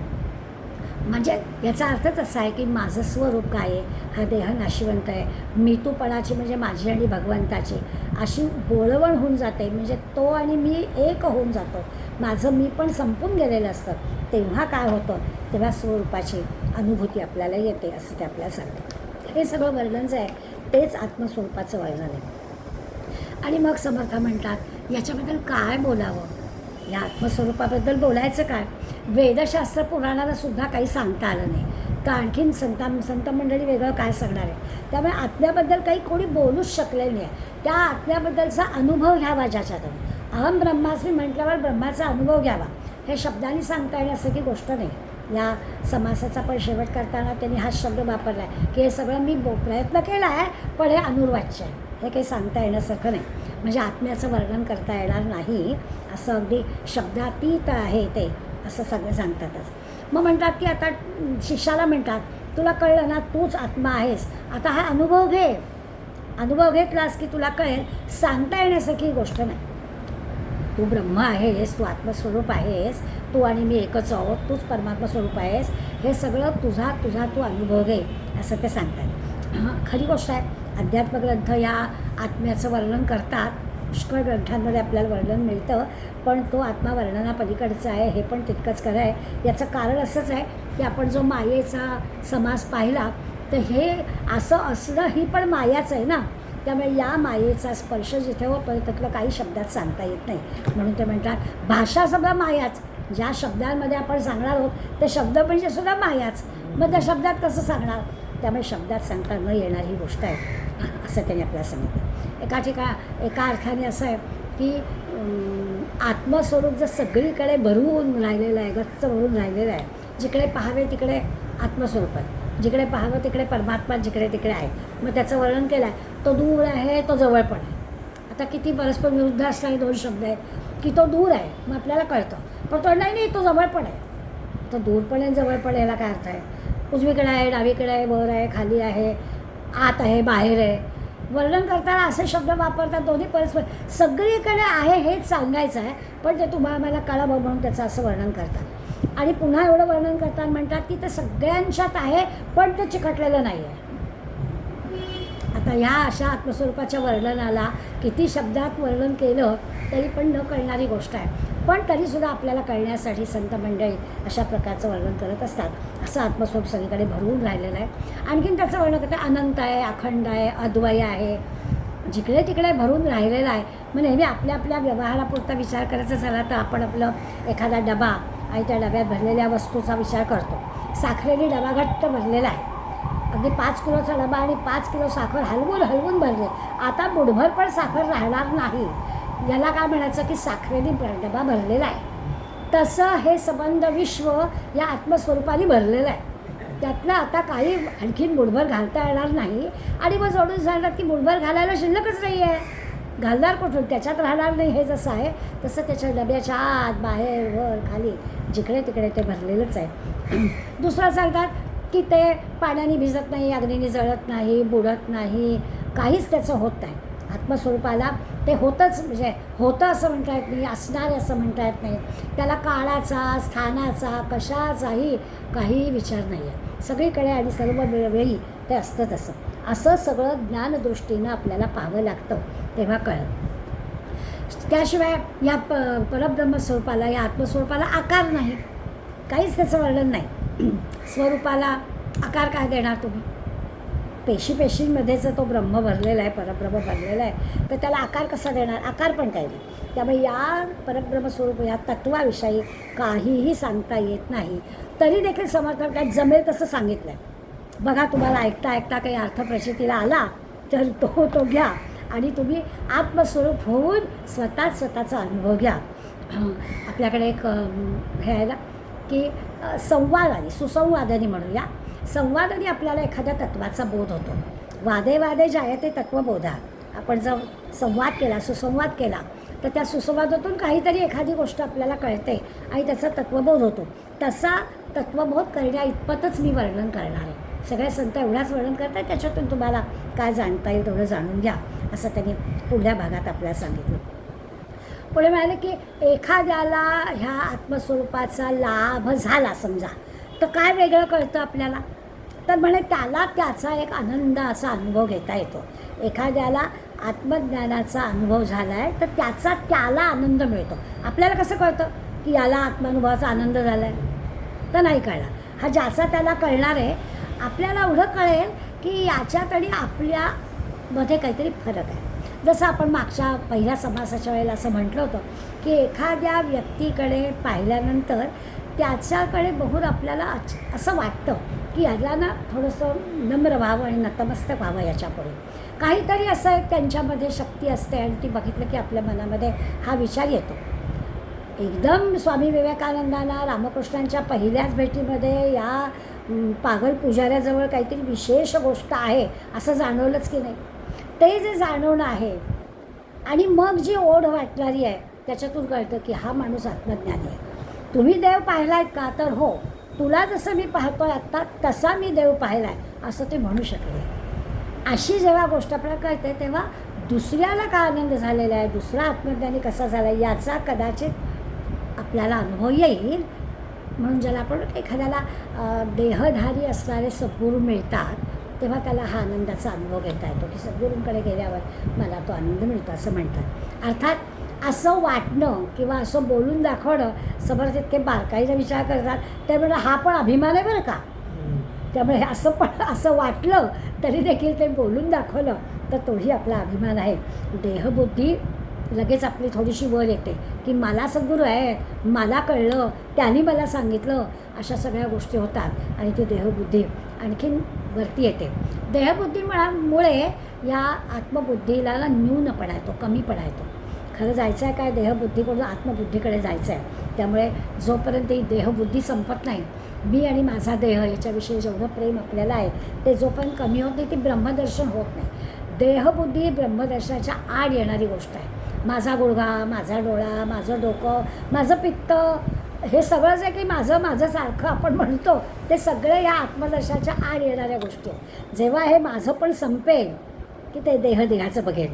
म्हणजे याचा अर्थच असा आहे की माझं स्वरूप काय आहे, हा देह नाशिवंत आहे, मी तूपणाची म्हणजे माझी आणि भगवंताची अशी बोळवण होऊन जाते, म्हणजे तो आणि मी एक होऊन जातो, माझं मी पण संपून गेलेलं असतं. तेव्हा काय होतं, तेव्हा स्वरूपाची अनुभूती आपल्याला येते, असं ते आपल्याला सांगतं. हे सगळं वर्णन जे आहे तेच आत्मस्वरूपाचं वर्णन आहे. आणि मग समर्थ म्हणतात याच्याबद्दल काय बोलावं, या आत्मस्वरूपाबद्दल बोलायचं काय. वेदशास्त्र पुराणाला सुद्धा काही सांगता आलं नाही, तर आणखीन संत मंडळी वेगळं काय सांगणार आहे. त्यामुळे आत्म्याबद्दल काही कोणी बोलूच शकलेलं नाही. त्या आत्म्याबद्दलचा अनुभव घ्यावा ज्याच्यातून. अहम ब्रह्मास्मी म्हटल्यावर ब्रह्माचा अनुभव घ्यावा. हे शब्दांनी सांगता येण्यासारखी गोष्ट नाही. या समासाचा पण शेवट करताना त्यांनी हा शब्द वापरला आहे की हे सगळं मी प्रयत्न केला आहे, पण हे अनुर्वाच्य आहे, हे काही सांगता येण्यासारखं नाही. म्हणजे आत्म्याचं वर्णन करता येणार नाही, असं अगदी शब्दातीत आहे ते, असं सगळं सांगतातच. मग म्हणतात की आता शिष्याला म्हणतात तुला कळलं ना, तूच आत्मा आहेस, आता हा अनुभव घे. अनुभव घेतलास की तुला कळेल. सांगता येण्यासारखी गोष्ट नाही. तू ब्रह्म आहेस, तू आत्मस्वरूप आहेस, तू आणि मी एकच आहोत, तूच परमात्मा स्वरूप आहेस, हे सगळं तुझा तू अनुभव घे, असं ते सांगतात. खरी गोष्ट आहे. अध्यात्मग्रंथ या आत्म्याचं वर्णन करतात, पुष्कळ ग्रंथांमध्ये आपल्याला वर्णन मिळतं, पण तो आत्मा वर्णनापलीकडचा आहे हे पण तितकंच खरं आहे. याचं कारण असंच आहे की आपण जो मायेचा समास पाहिला, तर हे असं असणं ही पण मायाच आहे ना. त्यामुळे या मायेचा स्पर्श जिथे होतो त्यातलं काही शब्दात सांगता येत नाही. म्हणून ते म्हणतात भाषा सगळं मायाच. ज्या शब्दांमध्ये आपण सांगणार आहोत ते शब्द म्हणजे सुद्धा मायाच. मग त्या शब्दात कसं सांगणार. त्यामुळे शब्दात सांगता न येणार ही गोष्ट आहे, असं त्यांनी आपल्याला सांगितलं. एका अर्थाने असं आहे की आत्मस्वरूप जर सगळीकडे भरून राहिलेलं आहे, गच्च भरून राहिलेलं आहे. जिकडे पाहावे तिकडे आत्मस्वरूप आहे, जिकडे पाहावं तिकडे परमात्मा जिकडे तिकडे आहे. मग त्याचं वर्णन केलं आहे. तो दूर आहे, तो जवळ पण आहे. आता किती परस्पर विरुद्ध असणारे दोन शब्द आहेत की तो दूर आहे, मग आपल्याला कळतं, पण तो नाही तो जवळ पण आहे. तो दूर पण आहे, जवळ पण आहे, याला काय अर्थ आहे. उजवीकडे आहे, डावीकडे आहे, वर आहे, खाली आहे, आत आहे, बाहेर आहे. वर्णन करताना असे शब्द वापरतात दोन्ही परस्पर. सगळीकडे आहे हेच सांगायचं आहे, पण ते तुम्हाला आम्हाला कळावं म्हणून त्याचं असं वर्णन करतात. आणि पुन्हा एवढं वर्णन करताना म्हणतात की ते सगळ्यांच्यात आहे, पण ते चिकटलेलं नाही आहे. आता ह्या अशा आत्मस्वरूपाच्या वर्णनाला किती शब्दात वर्णन केलं तरी पण न कळणारी गोष्ट आहे. पण तरीसुद्धा आपल्याला कळण्यासाठी संत मंडळी अशा प्रकारचं वर्णन करत असतात. असं आत्मस्वरूप सगळीकडे भरवून राहिलेलं आहे. आणखीन त्याचं वर्णन करतं अनंत आहे, अखंड आहे, अद्वय आहे, जिकडे तिकडे भरून राहिलेलं आहे. मग नेहमी आपल्या आपल्या व्यवहारापुरता विचार करायचा झाला तर आपण आपलं एखादा डबा आणि त्या डब्यात भरलेल्या वस्तूचा विचार करतो. साखरेने डबा घट्ट भरलेला आहे, अगदी 5 किलोचा डबा आणि 5 किलो साखर हलवून भरले. आता बुडभर पण साखर राहणार नाही. याला काय म्हणायचं की साखरेने डबा भरलेला आहे. तसं हे संबंध विश्व या आत्मस्वरूपाने भरलेलं आहे. त्यातलं आता काही आणखीन बुडभर घालता येणार नाही. आणि मग जोडून सांगतात की बुडभर घालायला शिल्लकच नाही आहे, घालणार कुठून, त्याच्यात राहणार नाही. हे जसं आहे तसं त्याच्या डब्याच्या आत, बाहेर, वर, खाली जिकडे तिकडे ते भरलेलंच आहे. दुसरं सांगतात की ते पाण्याने भिजत नाही, अग्नीने जळत नाही, बुडत नाही, काहीच त्याचं होत नाही. आत्मस्वरूपाला ते होतंच, म्हणजे होतं असं म्हणता येत नाही, असणार असं म्हणता येत नाही. त्याला काळाचा, स्थानाचा, कशाचाही काही विचार नाही आहे. सगळीकडे आणि सर्व वेळी ते असतं तसं. असं सगळं ज्ञानदृष्टीनं आपल्याला पाहावं लागतं, तेव्हा कळतं. त्याशिवाय या परब्रह्मस्वरूपाला, या आत्मस्वरूपाला आकार नाही, काहीच त्याचं वर्णन नाही. स्वरूपाला आकार काय देणार तुम्ही. पेशींमध्येच तो ब्रह्म भरलेला आहे, परब्रह्म भरलेला आहे, तर त्याला आकार कसा देणार. आकार पण काही नाही. त्यामुळे या परब्रह्मस्वरूप या तत्वाविषयी काहीही सांगता येत नाही. तरी देखील समर्थांना जमेल तसं सांगितलं आहे. बघा, तुम्हाला ऐकता ऐकता काही अर्थ प्रचितीला आला तर तो घ्या आणि तुम्ही आत्मस्वरूप होऊन स्वतःचा अनुभव घ्या. आपल्याकडे एक हे आहे ना की संवादाने, सुसंवादाने म्हणूया, संवादाने आपल्याला एखाद्या तत्वाचा बोध होतो. वादे वादे जायते तत्वबोधा. आपण जर संवाद केला, सुसंवाद केला तर त्या सुसंवादातून काहीतरी एखादी गोष्ट आपल्याला कळते आणि त्याचा तत्त्वबोध होतो. तसा तत्त्वबोध करण्या इतपतच मी वर्णन करणार आहे. सगळे संत एवढाच वर्णन करतात, त्याच्यातून तुम्हाला काय जाणता येईल तेवढं जाणून घ्या, असं त्यांनी पुढल्या भागात आपल्याला सांगितलं. पुढे म्हणाले की एखाद्याला ह्या आत्मस्वरूपाचा लाभ झाला समजा, तर काय वेगळं कळतं आपल्याला, तर म्हणे त्याला त्याचा एक आनंद असा अनुभव घेता येतो. एखाद्याला आत्मज्ञानाचा अनुभव झाला आहे तर त्याला आनंद मिळतो. आपल्याला कसं कळतं की याला आत्मानुभवाचा आनंद झाला आहे, तर नाही कळणार. हा ज्याचा त्याला कळणार आहे. आपल्याला एवढं कळेल की याच्यात आणि आपल्यामध्ये काहीतरी फरक आहे. जसं आपण मागच्या पहिल्या समासाच्या वेळेला असं म्हटलं होतं की एखाद्या व्यक्तीकडे पाहिल्यानंतर त्याच्याकडे बघून आपल्याला असं वाटतं की याला ना थोडंसं नम्र व्हावं आणि नतमस्तक व्हावं याच्यापुढे. काहीतरी असं एक त्यांच्यामध्ये शक्ती असते आणि ती बघितलं की आपल्या मनामध्ये हा विचार येतो. एकदम स्वामी विवेकानंदांना रामकृष्णांच्या पहिल्याच भेटीमध्ये या पागल पुजाऱ्याजवळ काहीतरी विशेष गोष्ट आहे असं जाणवलंच की नाही. ते जे जाणवणं आहे आणि मग जी ओढ वाटणारी आहे त्याच्यातून कळतं की हा माणूस आत्मज्ञानी आहे. तुम्ही देव पाहिला आहेत का, तर हो, तुला जसं मी पाहतो आहे आत्ता तसा मी देव पाहिला आहे असं ते म्हणू शकले. अशी जेव्हा गोष्ट आपल्याला कळते तेव्हा दुसऱ्याला काय आनंद झालेला आहे, दुसरा आत्मज्ञानी कसा झाला आहे याचा कदाचित आपल्याला अनुभव येईल. म्हणून ज्याला आपण एखाद्याला देहधारी असणारे सद्गुरू मिळतात तेव्हा त्याला हा आनंदाचा अनुभव घेता येतो की सद्गुरूंकडे गेल्यावर मला तो आनंद मिळतो असं म्हणतात. अर्थात असं वाटणं किंवा असं बोलून दाखवणं समर्थ इतके बारकाईचा विचार करतात. त्यामुळे हा पण अभिमान आहे बरं का. त्यामुळे असं वाटलं तरी देखील ते बोलून दाखवलं तर तोही आपला अभिमान आहे. देहबुद्धी लगेच आपली थोडीशी वर येते की मला सद्गुरू आहे, मला कळलं, त्यांनी मला सांगितलं, अशा सगळ्या गोष्टी होतात आणि ती देहबुद्धी आणखीन वरती येते. देहबुद्धीमुळे या आत्मबुद्धीला न्यूनपणा येतो, कमीपणा येतो. खरं जायचं आहे काय, देहबुद्धीकडून आत्मबुद्धीकडे जायचं आहे. त्यामुळे जोपर्यंत ही देहबुद्धी संपत नाही, मी आणि माझा देह याच्याविषयी जेवढं प्रेम आपल्याला आहे ते जोपर्यंत कमी होत नाही ते ब्रह्मदर्शन होत नाही. देहबुद्धी ही ब्रह्मदर्शनाच्या आड येणारी गोष्ट आहे. माझा गुडघा, माझा डोळा, माझं डोकं, माझं पित्त, हे सगळं जे काही माझं सारखं आपण म्हणतो ते सगळे या आत्मदर्शनाच्या आड येणाऱ्या गोष्टी आहेत. जेव्हा हे माझं पण संपेल की ते देहाचं बघेल,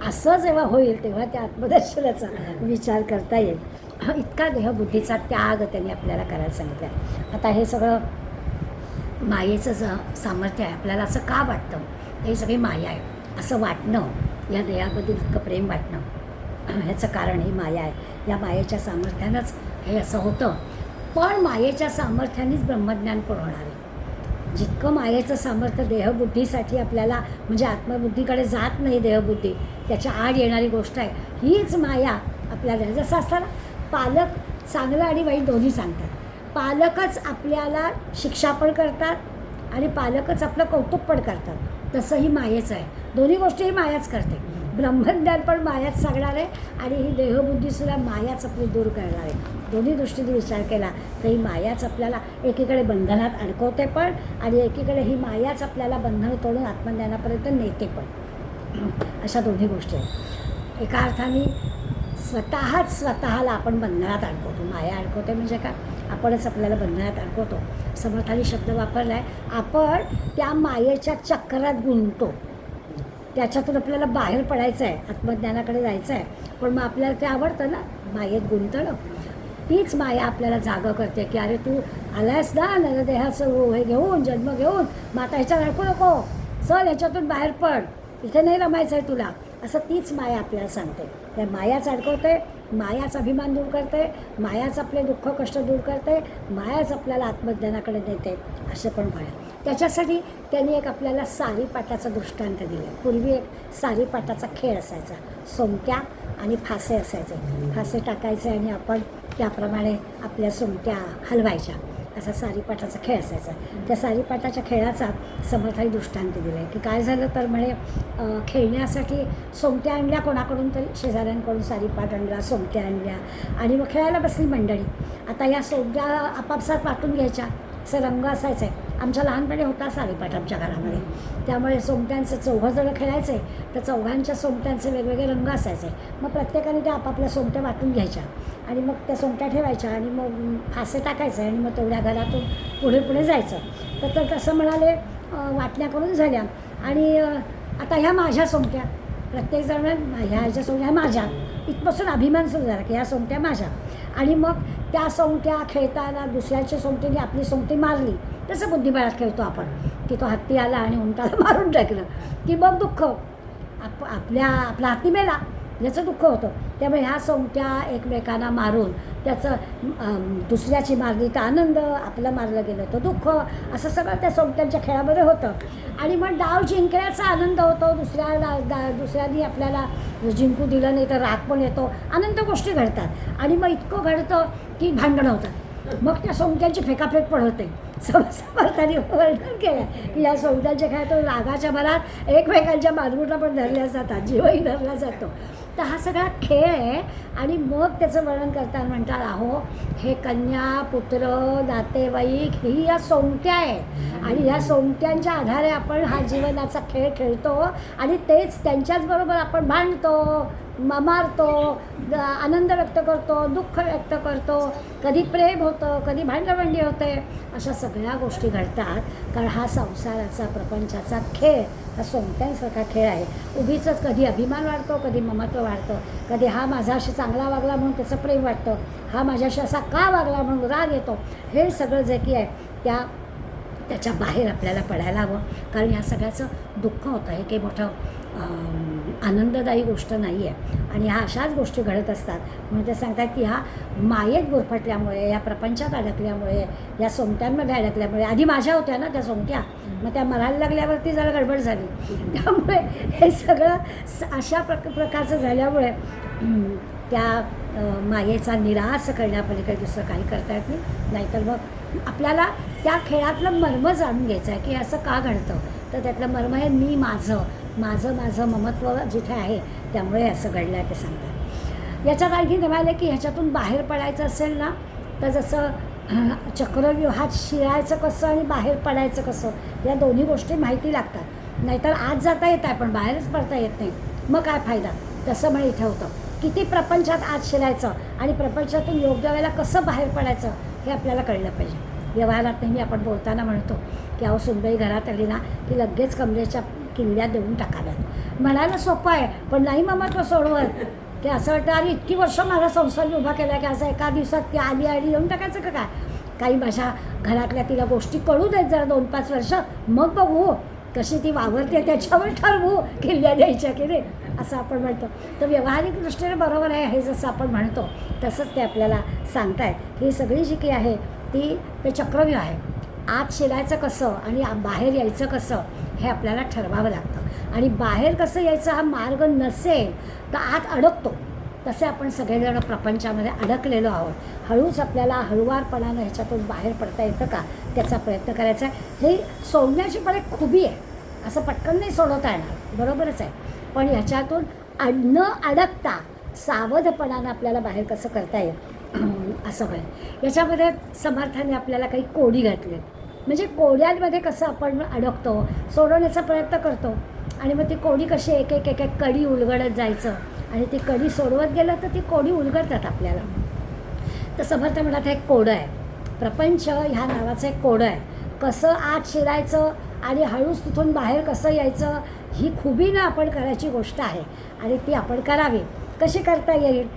असं जेव्हा होईल तेव्हा त्या आत्मदर्शनाचा विचार करता येईल. इतका देहबुद्धीचा त्याग त्यांनी आपल्याला करायला सांगितलं आहे. आता हे सगळं मायेचं सामर्थ्य आहे. आपल्याला असं का वाटतं, हे सगळी माया आहे असं वाटणं, या देहाबद्दल इतकं प्रेम वाटणं, ह्याचं कारण ही माया आहे. या मायेच्या सामर्थ्यानंच हे असं होतं. पण मायेच्या सामर्थ्यानेच ब्रह्मज्ञान पण होणार आहे. जितकं मायेचं सामर्थ्य देहबुद्धीसाठी आपल्याला म्हणजे आत्मबुद्धीकडे जात नाही देहबुद्धी, त्याच्या आड येणारी गोष्ट आहे. हीच माया आपल्याला, जसं असताना पालक चांगलं आणि वाईट दोन्ही सांगतात. पालकच आपल्याला शिक्षा पण करतात आणि पालकच आपलं कौतुक पण करतात. तसं ही मायेचं आहे. दोन्ही गोष्टी ही मायाच करते. ब्रह्मज्ञान पण मायाच सांगणार आहे आणि ही देहबुद्धीसुद्धा मायाच आपली दूर करणार आहे. दोन्ही दृष्टीने विचार केला तर ही मायाच आपल्याला एकीकडे बंधनात अडकवते पण आणि एकीकडे ही मायाच आपल्याला बंधनं तोडून आत्मज्ञानापर्यंत नेते पण. अशा दोन्ही गोष्टी आहेत. एका अर्थाने स्वतःला आपण बंधनात अडकवतो. माया अडकवते म्हणजे काय, आपणच आपल्याला बंधनात अडकवतो. समर्थाने शब्द वापरला आहे, आपण त्या मायेच्या चक्रात गुंततो. त्याच्यातून आपल्याला बाहेर पडायचं आहे, आत्मज्ञानाकडे जायचं आहे. पण मग आपल्याला ते आवडतं ना मायेत गुंतणं. तीच माया आपल्याला जागं करते की अरे तू आलायस ना नरदेहाचं हे घेऊन, जन्म घेऊन, मग आता ह्याच्यात अडकू नको, चल ह्याच्यातून बाहेर पड, इथे नाही रमायचं आहे तुला, असं तीच माया आपल्याला सांगते. त्या मायाच अडकवते, मायाच अभिमान दूर करते, मायाच आपले दुःख कष्ट दूर करते, मायाच आपल्याला आत्मज्ञानाकडे नेते, असे पण म्हणे. त्याच्यासाठी त्यांनी एक आपल्याला सारीपाटाचा दृष्टांत दिला. पूर्वी एक सारीपाटाचा खेळ असायचा. सोंगट्या आणि फासे असायचे. फासे टाकायचे आणि आपण त्याप्रमाणे आपल्या सोंगट्या हलवायच्या, असा सारीपाटाचा खेळ असायचा. त्या सारीपाटाच्या खेळाचा समर्थाने दृष्टांत दिला आहे की काय झालं तर म्हणे खेळण्यासाठी सोंगट्या आणल्या कोणाकडून तरी, शेजाऱ्यांकडून सारीपाट आणला, सोंगट्या आणल्या आणि मग खेळायला बसली मंडळी. आता या सोंगट्या आपापसात वाटून घ्यायच्या, असं रंग असायचा आहे आमच्या लहानपणी होता सारीपाट आमच्या घरामध्ये. त्यामुळे सोंगट्यांचे 4 जण खेळायचे, तर 4घांच्या सोंगट्यांचे वेगवेगळे रंग असायचे. मग प्रत्येकाने त्या आपापल्या सोंगट्या वाटून घ्यायच्या आणि मग त्या सोंगट्या ठेवायच्या आणि मग फासे टाकायचे आणि मग तेवढ्या घरातून पुढे पुढे जायचं. तर तसं म्हणाले वाटण्या करून झाल्या आणि आता ह्या माझ्या सोंगट्या, प्रत्येकजण ह्याच्या सोंगट्या माझ्या, इथपासून अभिमान सुरू झाला की ह्या सोंगट्या माझ्या. आणि मग त्या सोंगट्या खेळताना दुसऱ्याच्या सोंगटीने आपली सोंगटी मारली, तसं बुद्धिबळात खेळतो आपण की तो हत्ती आला आणि उंटाला मारून टाकलं की मग दुःख आपला हत्ती मेला याचं दुःख होतं. त्यामुळे ह्या सोंगट्या एकमेकांना मारून त्याचं दुसऱ्याची मारली तर आनंद, आपलं मारलं गेलं तर दुःख, असं सगळं त्या सोंगट्यांच्या खेळामध्ये होतं. आणि मग डाव जिंकण्याचा आनंद होतो, दुसऱ्यानी आपल्याला जिंकू दिलं नाही तर राग पण येतो, अनंत गोष्टी घडतात. आणि मग इतकं घडतं की भांडणं होतात, मग त्या सोंगट्यांची फेकाफेक पण होते. समर्थाने वर्णन केलं की या सोंगट्यांच्या खेळातून रागाच्या भरात एकमेकांच्या मानगुटा पण धरल्या जातात, जीवही धरला जातो. तर हा सगळा खेळ आहे. आणि मग त्याचं वर्णन करताना म्हणतात, अहो हे कन्या पुत्र नातेवाईक ही या सोंगट्या आहेत आणि ह्या सोंगट्यांच्या आधारे आपण हा जीवनाचा खेळ खेळतो आणि तेच त्यांच्याचबरोबर आपण भांडतो, मारतो, आनंद व्यक्त करतो, दुःख व्यक्त करतो, कधी प्रेम होतं, कधी भांडाभांडी होते, अशा सगळ्या गोष्टी घडतात. कारण हा संसाराचा प्रपंचाचा खेळ हा सोंगट्यांसारखा खेळ आहे. उगीचच कधी अभिमान वाढतो, कधी ममत्व वाढतं, कधी हा माझ्याशी चांगला वागला म्हणून त्याचं प्रेम वाटतं, हा माझ्याशी असा का वागला म्हणून राग येतो. हे सगळं जे की आहे त्याच्या बाहेर आपल्याला पडायला हवं. कारण ह्या सगळ्याचं दुःख होतं, हे काही मोठं आनंददायी गोष्ट नाही आहे. आणि ह्या अशाच गोष्टी घडत असतात. म्हणून ते सांगतात की ह्या मायेत गुरफटल्यामुळे, या प्रपंचात अडकल्यामुळे, या सोंगट्यांमध्ये अडकल्यामुळे, आधी माझ्या होत्या ना त्या सोंगट्या, मग त्या मरायला लागल्यावरती जरा गडबड झाली. त्यामुळे हे सगळं अशा प्रकारचं झाल्यामुळे त्या मायेचा निराश करण्यापलीकडे दुसरं काही करता येत नाही. नाहीतर मग आपल्याला त्या खेळातलं मर्म जाणून घ्यायचं आहे की असं का घडतं. तर त्यातलं मर्म आहे मी माझं ममत्व जिथे आहे त्यामुळे असं घडलं आहे ते सांगतात. याच्यात आणखी नव्याले की ह्याच्यातून बाहेर पडायचं असेल ना, तर जसं चक्रव्यूहात शिरायचं कसं आणि बाहेर पडायचं कसं, या दोन्ही गोष्टी माहिती लागतात. नाहीतर आत जाता येत आहे पण बाहेरच पडता येत नाही, मग काय फायदा. तसं म्हणे इथे होतं. किती प्रपंचात आत शिरायचं आणि प्रपंचातून योग्य वेळेला कसं बाहेर पडायचं हे आपल्याला कळलं पाहिजे. व्यवहारात नेहमी आपण बोलताना म्हणतो की अहो सुनबाई घरात आली ना की लगेच कमरेच्या किल्ल्या देऊन टाकाव्यात. म्हणायला सोपं आहे पण नाही ममत्व सोडवत, की असं वाटतं अरे इतकी वर्ष माझा संसार उभा केला की असं एका दिवसात ती आली येऊन टाकायचं का काय. काही माझ्या घरातल्या तिला गोष्टी कळू देत जरा 2-5 वर्ष, मग बघू कशी ती वावरते त्याच्यावर ठरवू किल्ल्या द्यायच्या की नाही, असं आपण म्हणतो. तर व्यावहारिक दृष्टीने बरोबर आहे हे जसं आपण म्हणतो तसंच ते आपल्याला सांगतायत की ही सगळी जी काही आहे ते चक्रव्यूह आहे. आत शिरायचं कसं आणि बाहेर यायचं कसं हे आपल्याला ठरवावं लागतं. आणि बाहेर कसं यायचं हा मार्ग नसेल तर आत अडकतो. तसे आपण सगळेजण प्रपंचामध्ये अडकलेलो आहोत. हळूच आपल्याला हळुवारपणानं ह्याच्यातून बाहेर पडता येतं का त्याचा प्रयत्न करायचा आहे. हे सोडण्याची पण एक खूबी आहे, असं पटकन नाही सोडवता येणार, बरोबरच आहे. पण ह्याच्यातून न अडकता सावधपणानं आपल्याला बाहेर कसं करता येईल असं होईल. याच्यामध्ये समर्थाने आपल्याला काही कोडी घातले, म्हणजे कोड्यांमध्ये कसं आपण अडकतो, सोडवण्याचा प्रयत्न करतो आणि मग ती कोडी कशी एक एक कडी उलगडत जायचं आणि ती कडी सोडवत गेलं तर ती कोडी उलगडतात आपल्याला. तर समर्थ म्हणतात एक कोडं आहे, प्रपंच ह्या नावाचं एक कोडं आहे. कसं आत शिरायचं आणि हळूच तिथून बाहेर कसं यायचं ही खुबीनं आपण करायची गोष्ट आहे आणि ती आपण करावी. कशी करता येईल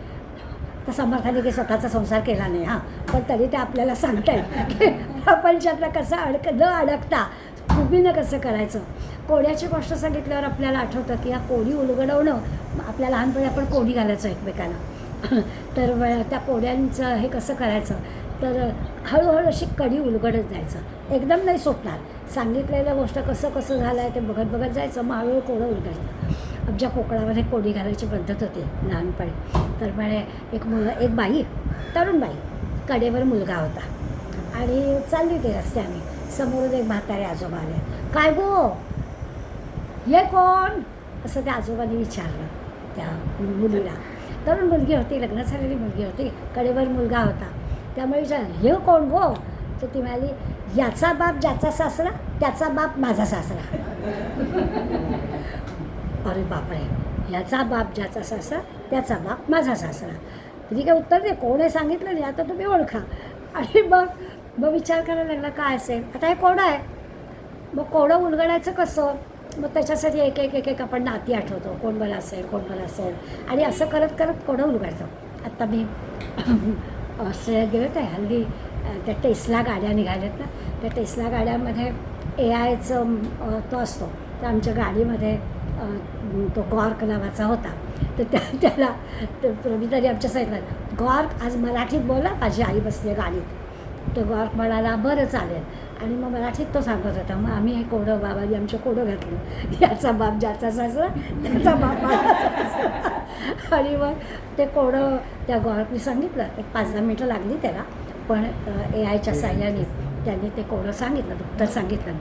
तर समर्थाने की स्वतःचा संसार केला नाही पण तरी ते आपल्याला सांगतायत की प्रपंचातला कसं न अडकता खुबीनं कसं करायचं. कोड्याची गोष्ट सांगितल्यावर आपल्याला आठवतं की या कोडी उलगडवणं, आपल्या लहानपणी आपण कोडी घालायचो एकमेकांना, तर त्या कोड्यांचं हे कसं करायचं तर हळूहळू अशी कडी उलगडत जायचं, एकदम नाही सुटणार. सांगितलेल्या गोष्ट कसं झालं आहे ते बघत जायचं, मग हळूहळू कोडं उलगडायचं. आमच्या कोकणामध्ये कोडी घालायची पद्धत होती लहानपणी. तर म्हणे एक बाई, तरुण बाई, कडेवर मुलगा होता आणि चालली ते रस्त्याने, समोरून एक म्हातारे आजोबा आले. काय गो हे कोण असं त्या आजोबांनी विचारलं त्या मुलीला. तरुण मुलगी होती, लग्न झालेली मुलगी होती, कडेवर मुलगा होता. त्यामुळे विचार हे कोण गो. तर ती म्हणाली, याचा बाप ज्याचा सासरा त्याचा बाप माझा सासरा. अरे बापरे, याचा बाप ज्याचा सासरा त्याचा बाप माझा सासरा. तरी काय उत्तर दे, कोण आहे सांगितलं नाही, आता तुम्ही ओळखा. आणि मग विचार करायला लागला काय असेल. आता हे कोडं आहे, मग कोडं उलगडायचं कसं. मग त्याच्यासाठी एक एक एक एक आपण नाती आठवतो, कोण बरं असेल कोण बरं असेल, आणि असं करत करत कोडं उलगडतो. आत्ता मी ऑस्ट्रेलियात गेलो होते हल्ली, त्या टेस्ला गाड्या निघाल्यात ना, त्या टेस्ला गाड्यामध्ये AIचं तो असतो. तर आमच्या गाडीमध्ये तो गॉर्क नावाचा होता. तर त्याला प्रभीतानी आमच्या सांगितलं, गॉर्क आज मराठीत बोला, माझी आई बसली आहे गाडीत. तो गॉर्क म्हणाला बरं चालेल. आणि मग मराठीत तो सांगत होता. मग आम्ही हे कोडं, बाबांनी आमचं कोडं घातलं, याचा बाप ज्याचा सासरा त्याचा बाप माझा सासरा. आणि मग ते कोडं त्या गॉर्कने सांगितलं. एक 5-10 मिनटं लागली त्याला, पण AIच्या साह्याने त्यांनी ते कोडं सांगितलं, उत्तर सांगितलं.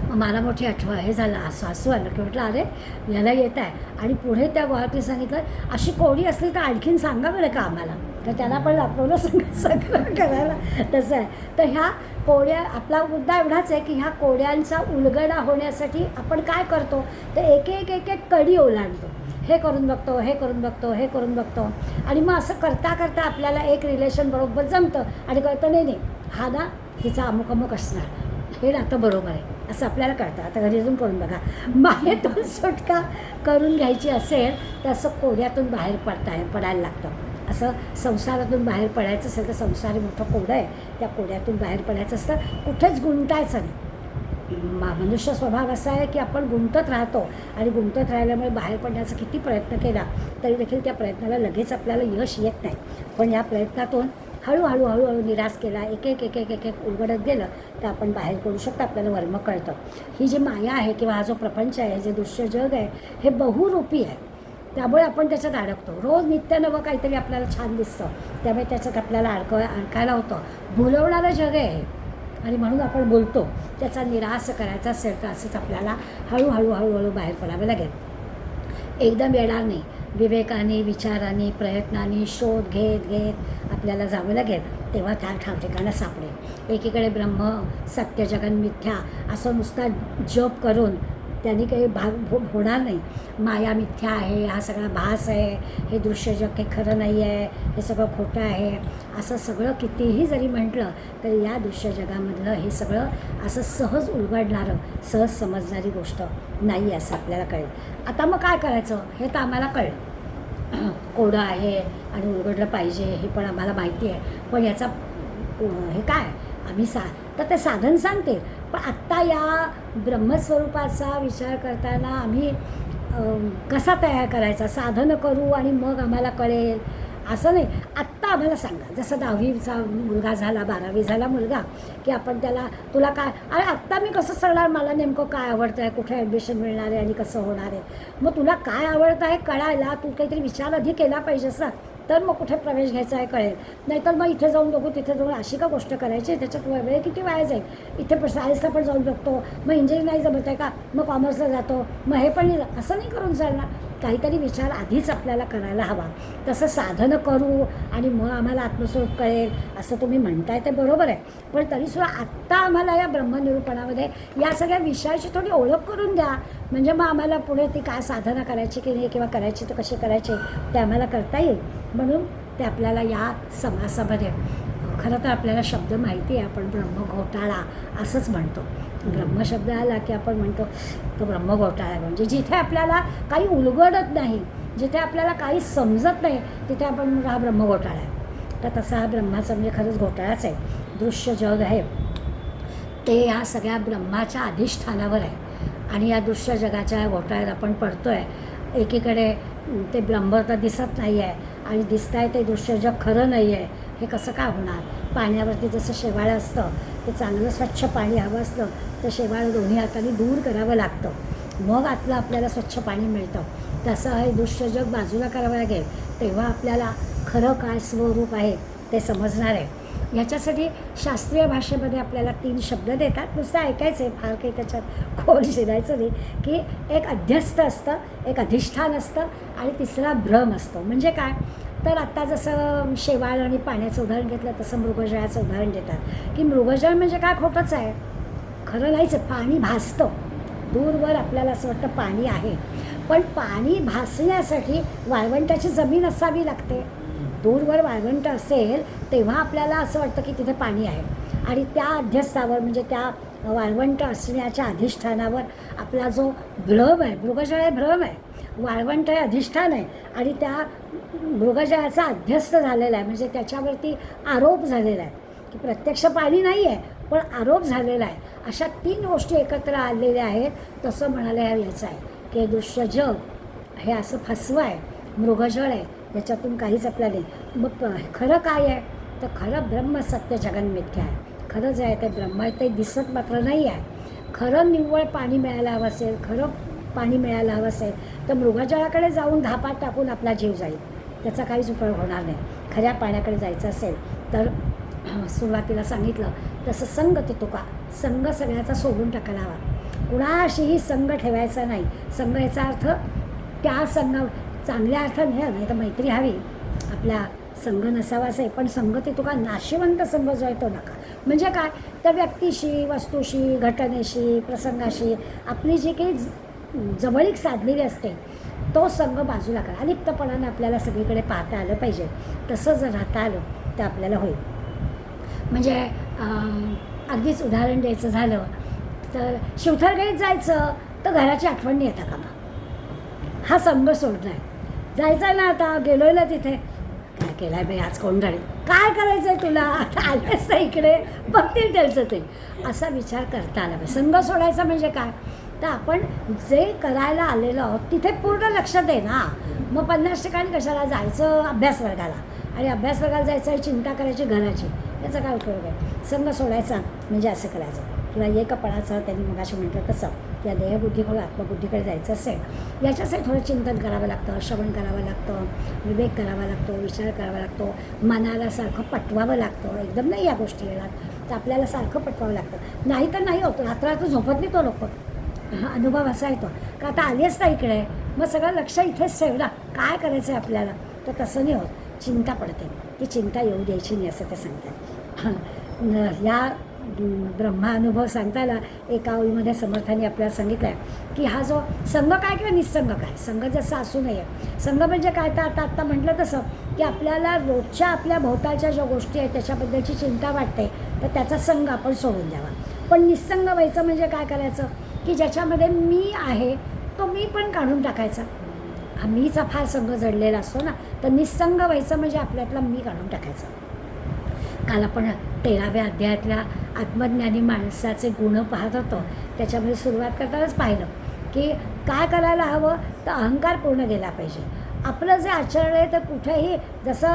मग मला मोठी हे झालं, हसू आलं की म्हटलं अरे याला येत आहे. आणि पुढे त्या गॉर्कने सांगितलं, अशी कोडी असली तर आणखीन सांगा बरं का आम्हाला. तर त्याला पण दाखवलं सगळं करायला तसं आहे. तर ह्या कोड्या, आपला मुद्दा एवढाच आहे की ह्या कोड्यांचा उलगडा होण्यासाठी आपण काय करतो, तर एक एक एक एक कडी ओलांडतो. हे करून बघतो, हे करून बघतो, हे करून बघतो. आणि मग असं करता करता आपल्याला एक रिलेशन बरोबर जमतं आणि कळतं नाही हा ना हिचा अमुक अमुक असणार, हे नातं बरोबर आहे असं आपल्याला कळतं. आता घरी अजून करून बघा. मायेतून सुटका करून घ्यायची असेल तर असं कोड्यातून बाहेर पडायला लागतं. असं संसारातून बाहेर पडायचं असेल तर संसार हे मोठं कोडं आहे, त्या कोड्यातून बाहेर पडायचं असतं, कुठेच गुंतायचं नाही. मनुष्य स्वभाव असा आहे की आपण गुंतत राहतो, आणि गुंतत राहिल्यामुळे बाहेर पडण्याचा किती प्रयत्न केला तरी देखील त्या प्रयत्नाला लगेच आपल्याला यश येत नाही. पण या प्रयत्नातून हळूहळू निराश केला, एक एक एक एक एक एक उलगडत गेलं तर आपण बाहेर पडू शकतो, आपल्याला वर्म कळतं. ही जी माया आहे किंवा हा जो प्रपंच आहे, जे दृश्य जग आहे, हे बहुरूपी आहे. त्यामुळे आपण त्याच्यात अडकतो. रोज नित्य नवं काहीतरी आपल्याला छान दिसतं, त्यामुळे त्याच्यात आपल्याला अडकायला होतं. भुलवणारं जग आहे आणि म्हणून आपण बोलतो. त्याचा निराश करायचा असेल तर असंच आपल्याला हळूहळू बाहेर पडावं लागेल. एकदम येणार नाही. विवेकाने, विचाराने, प्रयत्नाने शोध घेत आपल्याला जावं लागेल, तेव्हा त्या ठिकाणं सापडेल. एकीकडे ब्रह्म, सत्य, जगन मिथ्या असं नुसता जप करून त्यांनी काही होणार नाही. माया मिथ्या आहे, हा सगळा भास आहे, हे दृश्य जग काही खरं नाही आहे, हे सगळं खोटं आहे, असं सगळं कितीही जरी म्हटलं तरी या दृश्य जगामधलं हे सगळं असं सहज उलगडणारं, सहज समजणारी गोष्ट नाही असं आपल्याला कळेल. आता मग काय करायचं हे तर आम्हाला कळलं, कोडं आहे आणि उलगडलं पाहिजे हे पण आम्हाला माहिती आहे. पण याचा हे काय आम्ही तर ते साधन सांगते. पण आत्ता या ब्रह्मस्वरूपाचा विचार करताना आम्ही कसा तयार करायचा, साधनं करू आणि मग आम्हाला कळेल असं नाही. आत्ता आम्हाला सांगा, जसं 10वीचा मुलगा झाला, 12वी झाला मुलगा, की आपण त्याला तुला काय, अरे आत्ता मी कसं सांगणार मला नेमकं काय आवडतं आहे, कुठे ॲडमिशन मिळणार आहे आणि कसं होणार आहे. मग तुला काय आवडतं आहे कळायला तू काहीतरी विचार आधी केला पाहिजेस ना, तर मग कुठे प्रवेश घ्यायचा आहे कळेल. नाहीतर मग इथे जाऊन बघू तिथे जाऊन अशी का गोष्ट करायची, त्याच्यात वेळ किती वाया जाईल. इथे सायन्सला पण जाऊन बघतो, मग इंजिनिअरिंग नाही जमत आहे का, मग कॉमर्सला जातो, मग हे पण असं नाही करून चालणार. काहीतरी विचार आधीच आपल्याला करायला हवा. तसं साधनं करू आणि मग आम्हाला आत्मस्वरूप कळेल असं तुम्ही म्हणताय ते बरोबर आहे. पण तरीसुद्धा आत्ता आम्हाला या ब्रह्मनिरूपणामध्ये या सगळ्या विषयाची थोडी ओळख करून द्या, म्हणजे मग आम्हाला पुढे ती काय साधना करायची की नाही किंवा करायची तर कशी करायची ते आम्हाला करता येईल. म्हणून ते आपल्याला या समासामध्ये खरं तर आपल्याला शब्द माहिती आहे, आपण ब्रह्मघोटाळा असंच म्हणतो. ब्रह्मशब्द आला की आपण म्हणतो तो ब्रह्मघोटाळा, म्हणजे जिथे आपल्याला काही उलगडत नाही, जिथे आपल्याला काही समजत नाही तिथे आपण म्हणतो हा ब्रह्मघोटाळा आहे. तर तसा हा ब्रह्माचा म्हणजे खरंच घोटाळाच आहे. दृश्य जग आहे ते ह्या सगळ्या ब्रह्माच्या अधिष्ठानावर आहे आणि या दृश्य जगाच्या घोटाळ्यात आपण पडतो आहे. एकीकडे ते ब्रह्म तर दिसत नाही आहे आणि दिसत आहे ते दृश्य जग खरं नाही आहे. हे कसं काय होणार. पाण्यावरती जसं शेवाळं असतं, ते चांगलं स्वच्छ पाणी हवं असतं तर शेवाळं दोन्ही हाताने दूर करावं लागतं, मग आतलं आपल्याला स्वच्छ पाणी मिळतं. तसं हे दृश्य जग बाजूला करावं लागेल, तेव्हा आपल्याला खरं काय स्वरूप आहे ते समजणार आहे. ह्याच्यासाठी शास्त्रीय भाषेमध्ये आपल्याला 3 शब्द देतात, नुसतं ऐकायचं आहे, फार काही त्याच्यात खोल शिरायचं नाही. की एक अध्यस्थ असतं, एक अधिष्ठान असतं आणि तिसरा भ्रम असतो. म्हणजे काय तर आत्ता जसं शेवाळ आणि पाण्याचं उदाहरण घेतलं तसं मृगजळाचं उदाहरण देतात की मृगजळ म्हणजे काय खोटंच आहे, खरं नाहीच आहे. पाणी भासतं दूरवर, आपल्याला असं वाटतं पाणी आहे, पण पाणी भासण्यासाठी वाळवंटाची जमीन असावी लागते. दूरवर वाळवंट असेल तेव्हा आपल्याला असं वाटतं की तिथे पाणी आहे, आणि त्या अध्यस्थावर म्हणजे त्या वाळवंट असण्याच्या अधिष्ठानावर आपला जो भ्रम आहे, मृगजळ आहे भ्रम आहे, वाळवंट आहे अधिष्ठान आहे, आणि त्या मृगजळाचा अध्यस्त झालेला आहे म्हणजे त्याच्यावरती आरोप झालेला आहे की प्रत्यक्ष पाणी नाही आहे पण आरोप झालेला आहे. अशा 3 गोष्टी एकत्र आलेल्या आहेत. तसं म्हणायला याचं आहे की हे दृश्य जग हे असं फसवं आहे, मृगजळ आहे, याच्यातून काहीच आपल्याला नाही. मग खरं काय आहे तर खरं ब्रह्म सत्य जगन मिथ्या आहे. खरं जे आहे ते ब्रह्म आहे, ते दिसत मात्र नाही आहे. खरं निव्वळ पाणी मिळायला हवं असेल, खरं पाणी मिळायला हवं असेल तर मृगजळाकडे जाऊन धापात टाकून आपला जीव जाईल, त्याचा काहीच उपयोग होणार नाही. खऱ्या पाण्याकडे जायचं असेल तर सुरुवातीला सांगितलं तसं संग ते तुका, संग सगळ्याचा सोडून टाकायला हवा, कुणाशीही संग ठेवायचा नाही. संग याचा अर्थ त्या संग चांगल्या अर्थाने, नाही तर मैत्री हवी, आपला संग नसावाच आहे, पण संग ते तुका नाशिवंत संग जो आहे तो नका. म्हणजे काय तर व्यक्तीशी, वस्तूशी, घटनेशी, प्रसंगाशी आपली जी काही जवळीक साधलेली असते तो संग बाजूला करा. अलिप्तपणाने आपल्याला सगळीकडे पाहता आलं पाहिजे, तसं जर राहता आलं तर आपल्याला होईल. म्हणजे अगदीच उदाहरण द्यायचं झालं तर शिवथरगडीत जायचं तर घराची आठवण नाही येता कामा, हा संग सोडला आहे. जायचं आहे ना, आता गेलो आहे ना तिथे, काय केलं आहे बाई आज कोंढाळी, काय करायचं आहे तुला, आता आलेस तर इकडे बघतील त्यांचं ते, असा विचार करता आला पाहिजे. संग सोडायचा म्हणजे काय तर आपण जे करायला आलेलो आहोत तिथे पूर्ण लक्ष दे ना. मग 50 ठिकाणी कशाला जायचं अभ्यास वर्गाला, आणि अभ्यास वर्गाला जायचं आहे चिंता करायची घराची, याचा काय उपयोग आहे. संग सोडायचा म्हणजे असं करायचं, किंवा एकपणाचं त्यांनी मगाशी म्हटलं तसं या देहबुद्धीकडून आत्मबुद्धीकडे जायचं असेल याच्यासाठी थोडं चिंतन करावं लागतं, श्रवण करावं लागतं, विवेक करावा लागतो, विचार करावा लागतो, मनाला सारखं पटवावं लागतं. एकदम नाही या गोष्टी येणार तर आपल्याला सारखं पटवावं लागतं, नाही तर नाही होतं. रात्र झोपत नाही तो लोक, अनुभव असा येतो का आता आली असता इकडे मग सगळं लक्ष इथेच ठेवला, काय करायचं आहे आपल्याला, तर तसं नाही होत. चिंता पडते, ती चिंता येऊ द्यायची नाही असं ते सांगतात. या ब्रह्मानुभव सांगताना एका ओळीमध्ये समर्थांनी आपल्याला सांगितलं आहे की हा जो संग काय किंवा निस्संग काय, संग जसं असू नये. संग म्हणजे काय तर आता म्हटलं तसं की आपल्याला रोजच्या आपल्या भोवतालच्या ज्या गोष्टी आहेत त्याच्याबद्दलची चिंता वाटते तर त्याचा संग आपण सोडून द्यावा. पण निस्संग व्हायचं म्हणजे काय करायचं की ज्याच्यामध्ये मी आहे तो मी पण काढून टाकायचा. हा मीचा फार संग जडलेला असतो ना, तर निस्संग व्हायचं म्हणजे आपल्यातला मी काढून टाकायचं. काल आपण 13व्या अध्यायातल्या आत्मज्ञानी माणसाचे गुण पाहत होतो, त्याच्यामध्ये सुरुवात करतानाच पाहिलं की काय करायला हवं तर अहंकार पूर्ण गेला पाहिजे. आपलं जे आचरण आहे तर कुठेही जसं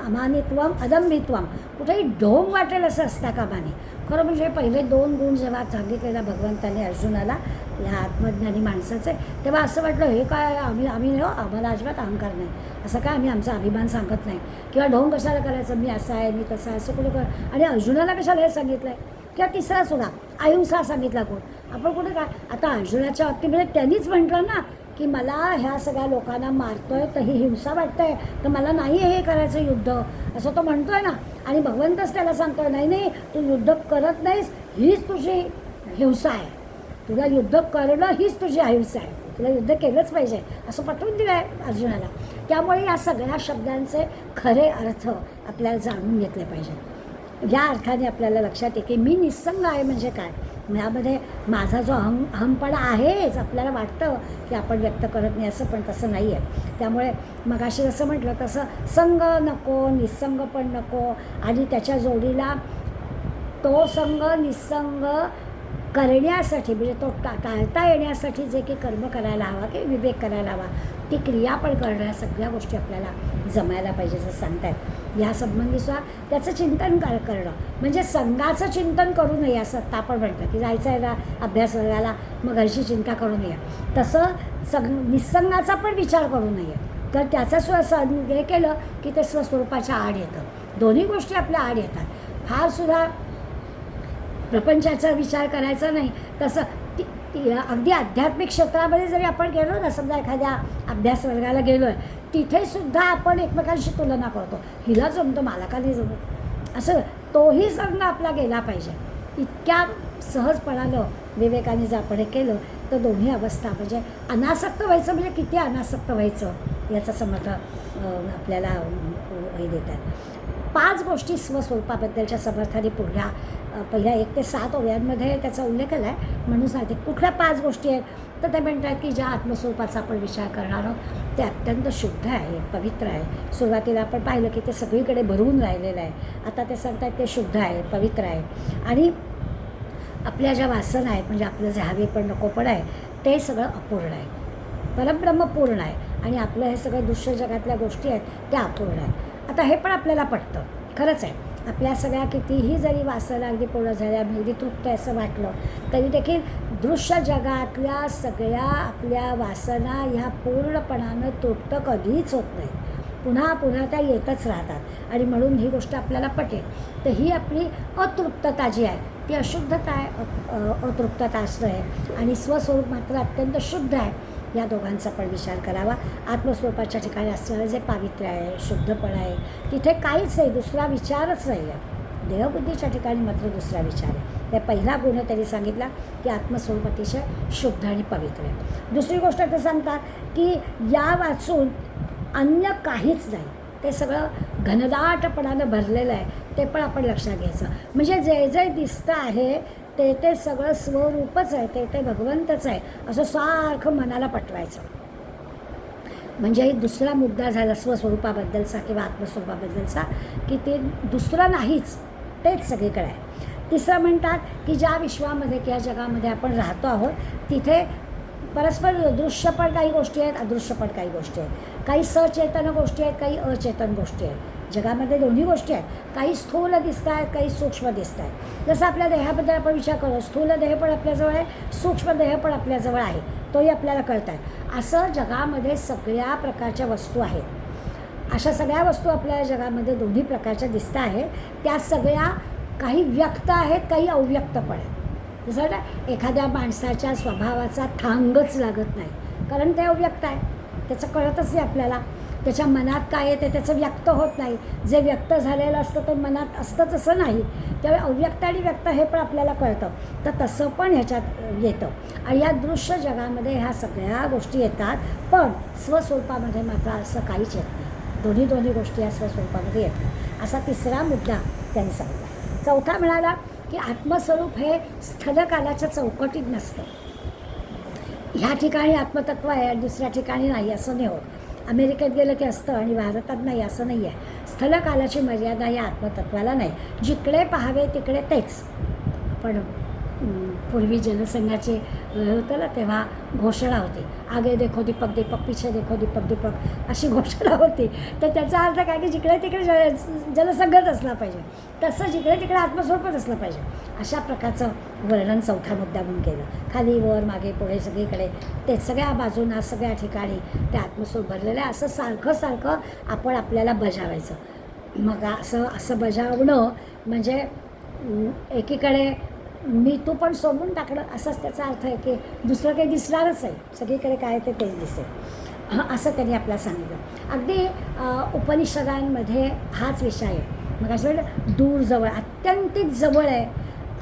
अमानित्वम अदंभित्वम कुठेही ढोंग वाटेल असं असता कामा नये. खरं म्हणजे पहिले 2 गुण जेव्हा सांगितलेला भगवंताने अर्जुनाला ह्या आत्मज्ञानी माणसाचे, तेव्हा असं वाटलं हे काय आम्ही आम्हाला अजिबात अहंकार नाही, असं काय आम्ही आमचा अभिमान सांगत नाही, किंवा ढोंग कशाला करायचं, मी असा आहे मी तसा आहे असं कुठं कर. आणि अर्जुनाला कशाला हे सांगितलं आहे, किंवा तिसरा सुद्धा अहिंसा सांगितला कोण, आपण कुठे काय. आता अर्जुनाच्या बाबतीमध्ये त्यांनीच म्हटलं ना की मला ह्या सगळ्या लोकांना मारतोय तर ही हिंसा वाटतंय, तर मला नाही हे करायचं युद्ध असं तो म्हणतोय ना. आणि भगवंतच त्याला सांगतोय नाही नाही तू युद्ध करत नाहीस, हीच तुझी हिंसा आहे, तुला युद्ध करणं हीच तुझी अहिंसा आहे, तुला युद्ध केलंच पाहिजे असं पटवून दिलं आहे अर्जुनाला. त्यामुळे या सगळ्या शब्दांचे खरे अर्थ आपल्याला जाणून घेतले पाहिजे. या अर्थाने आपल्याला लक्षात येते की मी निस्संग आहे म्हणजे काय, यामध्ये माझा जो अहमपणा आहेच आपल्याला वाटतं की आपण व्यक्त करत नाही असं, पण तसं नाही आहे. त्यामुळे मगाशी जसं म्हटलं तसं संग नको, निस्संग पण नको, आणि त्याच्या जोडीला तो संग निस्संग करण्यासाठी म्हणजे तो टाळता येण्यासाठी जे काही कर्म करायला हवा की विवेक करायला हवा ती क्रिया पण करणं, सगळ्या गोष्टी आपल्याला जमायला पाहिजे जसं सांगतायत. या संबंधीसुद्धा त्याचं चिंतन करणं म्हणजे संघाचं चिंतन करू नये असं आपण म्हटलं की जायचं आहे ना अभ्यास वर्गाला मग घरची चिंता करू नये, तसं निस्संगाचा पण विचार करू नये. तर त्याचं हे केलं की ते स्वस्वरूपाच्या आड येतं. दोन्ही गोष्टी आपल्या आड येतात. फार सुद्धा प्रपंचाचा विचार करायचा नाही, तसं अगदी आध्यात्मिक क्षेत्रामध्ये जरी आपण गेलो ना, समजा एखाद्या अभ्यास वर्गाला गेलो आहे तिथे सुद्धा आपण एकमेकांशी तुलना करतो, हिला जमतं मला का नाही जमत, असं तोही संघ आपला गेला पाहिजे. इतक्या सहजपणानं विवेकाने जर आपण हे केलं तर दोन्ही अवस्था म्हणजे अनासक्त व्हायचं म्हणजे किती अनासक्त व्हायचं याचा समर्थ आपल्याला हे देतात. 5 गोष्टी स्वस्वरूपाबद्दलच्या समर्थाने पहिल्या 1 ते 7 ओव्यांमध्ये त्याचा उल्लेख आला आहे. म्हणून सांगते कुठल्या 5 गोष्टी आहेत, तर ते म्हणतात की ज्या आत्मस्वरूपाचा आपण विचार करणार आहोत ते अत्यंत शुद्ध आहे, पवित्र आहे. सुरुवातीला आपण पाहिलं की ते सगळीकडे भरून राहिलेलं आहे. आता ते सांगतात ते शुद्ध आहे, पवित्र आहे. आणि आपल्या ज्या वासना आहेत म्हणजे आपलं जे हवे पण नको पण आहे ते सगळं अपूर्ण आहे, परब्रह्म पूर्ण आहे. आणि आपलं हे सगळं दृश्य जगातल्या गोष्टी आहेत त्या अपूर्ण आहेत. आता हे पण आपल्याला पटतं, खरंच आहे. आपल्या सगळ्या कितीही जरी वासना अगदी पूर्ण झाल्या, मी अगदी तृप्त आहे असं वाटलं तरी देखील दृश्य जगातल्या सगळ्या आपल्या वासना ह्या पूर्णपणानं तृप्त कधीच होत नाहीत, पुन्हा पुन्हा त्या येतच राहतात. आणि म्हणून ही गोष्ट आपल्याला पटेल. तर ही आपली अतृप्तता जी आहे ती अशुद्धता आहे, अतृप्तता असणं आहे. आणि स्वस्वरूप मात्र अत्यंत शुद्ध आहे. या दोघांचा पण विचार करावा. आत्मस्वरूपाच्या ठिकाणी असणारं जे पावित्र्य आहे, शुद्धपणा आहे, तिथे काहीच नाही, दुसरा विचारच नाही आहे. देहबुद्धीच्या ठिकाणी मात्र दुसरा विचार आहे. त्या पहिला गुण त्यांनी सांगितला की आत्मस्वरूप अतिशय शुद्ध आणि पवित्र आहे. दुसरी गोष्ट ते सांगतात की या वाचून अन्य काहीच नाही, ते सगळं घनदाटपणानं भरलेलं आहे, ते पण आपण लक्षात घ्यायचं. म्हणजे जे जे दिसतं आहे ते ते सगळं स्वरूपच आहे, ते ते भगवंतच आहे असं सारखं मनाला पटवायचं. म्हणजे दुसरा मुद्दा झाला स्वस्वरूपाबद्दलचा किंवा आत्मस्वरूपाबद्दलचा की ते दुसरं नाहीच, तेच सगळीकडे आहे. तिसरं म्हणतात की ज्या विश्वामध्ये किंवा जगामध्ये आपण राहतो आहोत तिथे परस्पर दृश्य पण काही गोष्टी आहेत, अदृश्य पण काही गोष्टी आहेत. काही सचेतन गोष्टी आहेत, काही अचेतन गोष्टी आहेत. जगामध्ये दोन्ही गोष्टी आहेत. काही स्थूल दिसत आहेत, काही सूक्ष्म दिसत आहेत. जसं आपल्या देहाबद्दल आपण विचार करू, स्थूल देह पण आपल्याजवळ आहे, सूक्ष्म देह पण आपल्याजवळ आहे, तोही आपल्याला कळत आहे. असं जगामध्ये सगळ्या प्रकारच्या वस्तू आहेत. अशा सगळ्या वस्तू आपल्या जगामध्ये दोन्ही प्रकारच्या दिसत आहेत. त्या सगळ्या काही व्यक्त आहेत, काही अव्यक्त पण आहेत. जसं ना एखाद्या माणसाच्या स्वभावाचा थांगच लागत नाही, कारण ते अव्यक्त आहे, त्याचं कळतच नाही आपल्याला. त्याच्या मनात काय आहे ते त्याचं व्यक्त होत नाही. जे व्यक्त झालेलं असतं ते मनात असतंच असं नाही. त्यावेळी अव्यक्त आणि व्यक्त हे पण आपल्याला कळतं. तर तसं पण ह्याच्यात येतं. आणि या दृश्य जगामध्ये ह्या सगळ्या गोष्टी येतात, पण स्वस्वरूपामध्ये मात्र असं काहीच येत नाही. दोन्ही गोष्टी या स्वस्वरूपामध्ये येतात. असा तिसरा मुद्दा त्यांनी सांगितला. चौथा म्हणाला की आत्मस्वरूप हे स्थलकालाच्या चौकटीत नसतं. ह्या ठिकाणी आत्मतत्व आहे आणि दुसऱ्या ठिकाणी नाही असं नाही होत. अमेरिकेत गेलं की असतं आणि भारतात नाही असं नाही आहे. स्थलकालाची मर्यादा या आत्मतत्वाला नाही. जिकडे पाहावे तिकडे तेच. आपण पूर्वी जनसंघाचे होतं ना तेव्हा घोषणा होती, आगे देखो दीपक दीपक पीछे देखो दीपक दीपक अशी घोषणा होती. तर त्याचा अर्थ काय की जिकडे तिकडे जनसंघच असला पाहिजे, तसं जिकडे तिकडे आत्मस्वरूपच असलं पाहिजे. अशा प्रकारचं वर्णन चौथ्या मुद्दा म्हणून केलं. खाली वर मागे पुढे सगळीकडे ते सगळ्या बाजूंना सगळ्या ठिकाणी ते आत्मस्वरूप भरलेलं आहे. असं सारखं सारखं आपण आपल्याला बजावायचं. मग असं बजावणं म्हणजे एकीकडे मी तू पण सोडून टाकणं असाच त्याचा अर्थ आहे की दुसरं काही दिसणारच आहे, सगळीकडे काय ते तेच दिसेल असं त्यांनी आपल्याला सांगितलं. अगदी उपनिषदांमध्ये हाच विषय आहे. मग असं वाटलं दूर जवळ, अत्यंतिक जवळ आहे,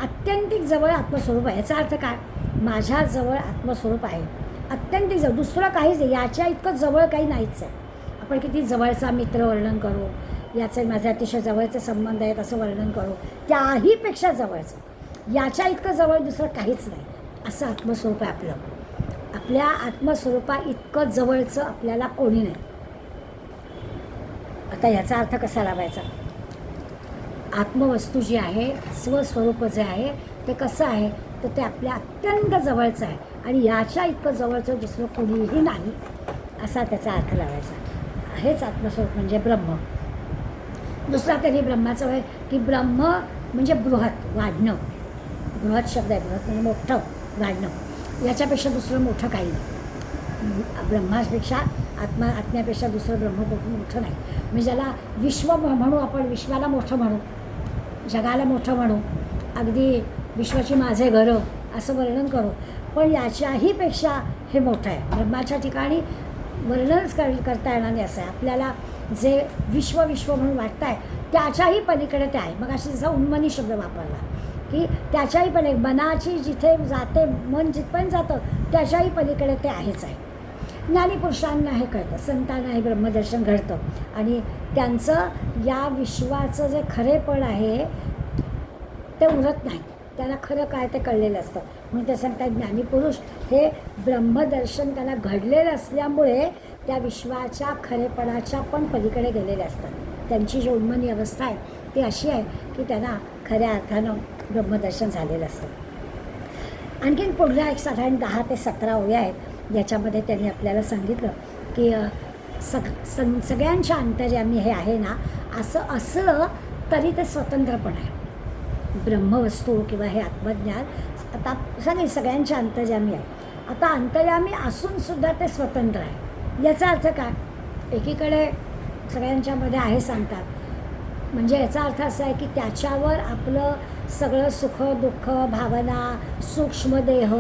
अत्यंतिक जवळ आत्मस्वरूप आहे. याचा अर्थ काय, माझ्या जवळ आत्मस्वरूप आहे, अत्यंतिक जवळ, दुसरं काहीच नाही, याच्या इतकं जवळ काही नाहीच आहे. आपण किती जवळचा मित्र वर्णन करू, याचे माझे अतिशय जवळचे संबंध आहेत असं वर्णन करू, त्याहीपेक्षा जवळचं, याच्या इतकं जवळ दुसरं काहीच नाही असं आत्मस्वरूप आहे आपलं. आपल्या आत्मस्वरूपा इतकं जवळचं आपल्याला कोणी नाही. आता याचा अर्थ कसा लावायचा, आत्मवस्तू जी आहे, स्वस्वरूप जे आहे ते कसं आहे, तर ते आपल्या अत्यंत जवळचं आहे आणि याच्या इतकं जवळचं दुसरं कोणीही नाही असा त्याचा अर्थ लावायचा. हेच आत्मस्वरूप म्हणजे ब्रह्म. दुसरा त्यांनी ब्रह्माचं आहे की ब्रह्म म्हणजे बृहत, वाढणं. बृहत शब्द आहे, बृहत म्हणजे मोठं, वाढणं. याच्यापेक्षा दुसरं मोठं काही नाही. ब्रह्मापेक्षा आत्म्यापेक्षा दुसरं ब्रह्म मोठं नाही. म्हणजे ज्याला विश्व म्हणू, आपण विश्वाला मोठं म्हणू, जगाला मोठं म्हणू, अगदी विश्वाची माझे घरं असं वर्णन करू, पण याच्याही पेक्षा हे मोठं आहे. ब्रह्माच्या ठिकाणी वर्णनच करता येणार नाही असं आहे. आपल्याला जे विश्व विश्व म्हणून वाटतं आहे त्याच्याही पलीकडे ते आहे. मग अशी जसा उन्मनी शब्द वापरला की त्याच्याही पलीकडे, मनाची जिथे जाते, मन जिथपर्यंत जातं त्याच्याही पलीकडे ते आहेच आहे. ज्ञानीपुरुषांना हे कळतं, संतांना हे ब्रह्मदर्शन घडतं आणि त्यांचं या विश्वाचं जे खरेपण आहे ते उरत नाही. त्यांना खरं काय ते कळलेलं असतं. म्हणून ते सांगतात ज्ञानीपुरुष हे ब्रह्मदर्शन त्यांना घडलेलं असल्यामुळे त्या विश्वाच्या खरेपणाच्या पण पलीकडे गेलेले असतात. त्यांची जी उन्मनी अवस्था आहे ती अशी आहे की त्यांना खऱ्या अर्थानं ब्रह्मदर्शन झालेलं असतं. आणखीन पुढल्या एक साधारण 10 ते 17 ओव्या आहेत ज्याच्यामध्ये त्यांनी आपल्याला सांगितलं की सगळ्यांच्या अंतर्यामी हे आहे ना, असं असलं तरी ते स्वतंत्रपण आहे. ब्रह्मवस्तू किंवा हे आत्मज्ञान आता सगळ्यांच्या अंतर्यामी आहे. आता अंतर्यामी असूनसुद्धा ते स्वतंत्र आहे. याचा अर्थ काय? एकीकडे सगळ्यांच्यामध्ये आहे सांगतात, म्हणजे याचा अर्थ असा आहे की त्याच्यावर आपलं सगळं सुख दुःख भावना सूक्ष्म देह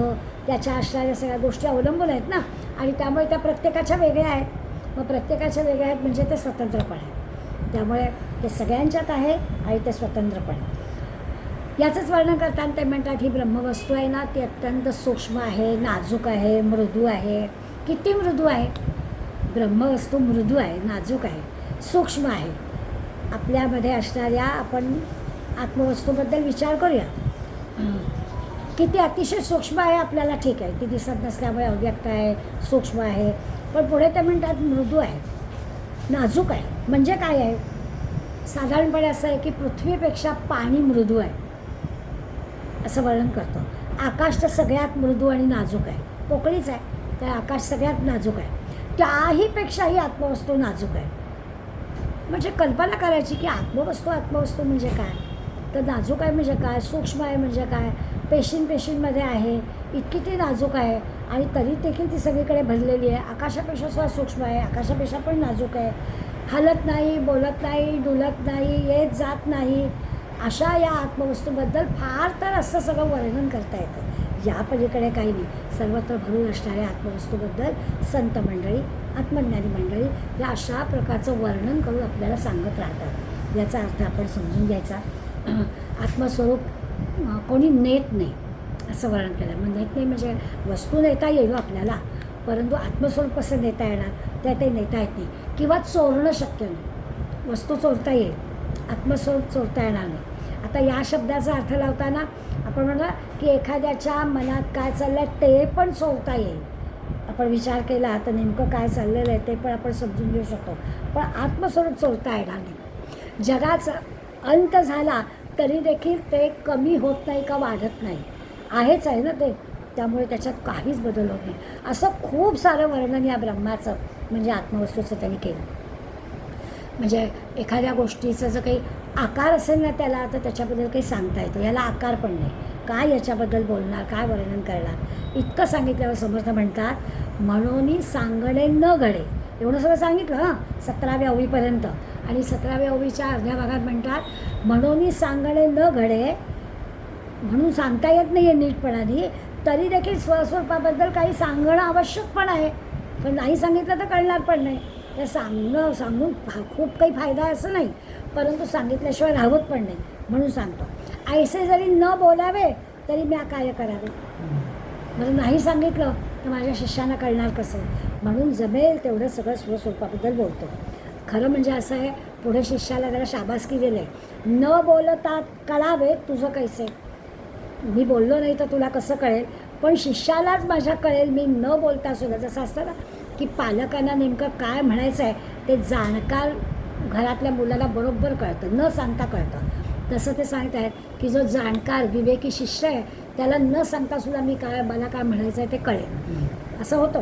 त्याच्या असणाऱ्या सगळ्या गोष्टी अवलंबून आहेत ना, आणि त्यामुळे त्या प्रत्येकाच्या वेगळ्या आहेत. मग प्रत्येकाच्या वेगळ्या आहेत म्हणजे ते स्वतंत्रपण आहे. त्यामुळे ते सगळ्यांच्यात आहे आणि ते स्वतंत्रपण आहे. याचंच वर्णन करताना ते म्हणतात ही ब्रह्मवस्तू आहे ना ती अत्यंत सूक्ष्म आहे, नाजूक आहे, मृदू आहे. किती मृदू आहे? ब्रह्मवस्तू मृदू आहे, नाजूक आहे, सूक्ष्म आहे. आपल्यामध्ये असणाऱ्या आपण आत्मवस्तूबद्दल विचार करूया. किती अतिशय सूक्ष्म आहे आपल्याला ठीक आहे, ती दिसत नसल्यामुळे अव्यक्त आहे, सूक्ष्म आहे. पण पुढे ते म्हणतात मृदू आहे, नाजूक आहे. म्हणजे काय आहे? साधारणपणे असं आहे की पृथ्वीपेक्षा पाणी मृदू आहे असं वर्णन करतो. आकाश तर सगळ्यात मृदू आणि नाजूक आहे, पोकळीच आहे, तर आकाश सगळ्यात नाजूक आहे. त्याहीपेक्षाही आत्मवस्तू नाजूक आहे. म्हणजे कल्पना करायची की आत्मवस्तू म्हणजे काय, तर नाजूक आहे म्हणजे काय, सूक्ष्म आहे म्हणजे काय, पेशींमध्ये आहे, इतकी ती नाजूक आहे आणि तरी देखील ती सगळीकडे भरलेली आहे. आकाशापेक्षा सुद्धा सूक्ष्म आहे, आकाशापेक्षा पण नाजूक आहे, हलत नाही, बोलत नाही, डुलत नाही, येत जात नाही. अशा या आत्मवस्तूबद्दल फार तर असं सगळं वर्णन करता येतं. या पलीकडे काही नाही. सर्वत्र भरून असणाऱ्या आत्मवस्तूबद्दल संत मंडळी, आत्मज्ञानी मंडळी या अशा प्रकारचं वर्णन करून आपल्याला सांगत राहतात. याचा अर्थ आपण समजून घ्यायचा. आत्मस्वरूप कोणी नेत नाही असं वर्णन केलं. मग नेत नाही म्हणजे वस्तू नेता येईल आपल्याला, परंतु आत्मस्वरूप कसं नेता येणार ते नेता येत नाही किंवा चोरणं शक्य नाही. वस्तू चोरता येईल, आत्मस्वरूप चोरता येणार नाही. आता या शब्दाचा अर्थ लावताना आपण म्हणलं की एखाद्याच्या मनात काय चाललं आहे ते पण चोरता येईल. आपण विचार केला तर नेमकं काय चाललेलं आहे ते पण आपण समजून घेऊ शकतो, पण आत्मस्वरूप चोरता येणार नाही. जगाचा अंत झाला तरी देखील ते कमी होत नाही का वाढत नाही, आहेच आहे ना ते, त्यामुळे त्याच्यात काहीच बदल होत नाही. असं खूप सारं वर्णन या ब्रह्माचं म्हणजे आत्मवस्तूचं त्यांनी केलं. म्हणजे एखाद्या गोष्टीचं जर काही आकार असेल ना त्याला, तर त्याच्याबद्दल काही सांगता येतं. याला आकार पण नाही, काय याच्याबद्दल बोलणार, काय वर्णन करणार. इतकं सांगितल्यावर समर्थ म्हणतात म्हणून सांगणे न घडे. एवढं सगळं सांगितलं हां 17व्या ओवीपर्यंत, आणि 17व्या ओवीच्या अर्ध्या भागात म्हणतात म्हणून सांगणे न घडे, म्हणून सांगता येत नाही आहे नीटपणाने, तरी देखील स्वस्वरूपाबद्दल काही सांगणं आवश्यक पण आहे. पण नाही सांगितलं तर कळणार पण नाही. ते सांगून खूप काही फायदा आहे असं नाही, परंतु सांगितल्याशिवाय राहत पण नाही, म्हणून सांगतो. ऐसे जरी न बोलावे तरी मी काय करावे. मला नाही सांगितलं तर माझ्या शिष्यानं कळणार कसं, म्हणून जमेल तेवढं सगळं स्वस्वरूपाबद्दल बोलतो. खरं म्हणजे असं आहे, पुढे शिष्याला जरा शाबासकी दिले, न बोलता कळावे तुझं कैसे. मी बोललो नाही तर तुला कसं कळेल, पण शिष्यालाच माझ्या कळेल मी न बोलता सुद्धा. जसं असतं ना की पालकांना नेमकं काय म्हणायचं आहे ते जाणकार घरातल्या मुलाला बरोबर कळतं, न सांगता कळतं. तसं ते सांगत आहेत की जो जाणकार विवेकी शिष्य आहे त्याला न सांगतासुद्धा मला काय म्हणायचं आहे ते कळेल. असं होतं.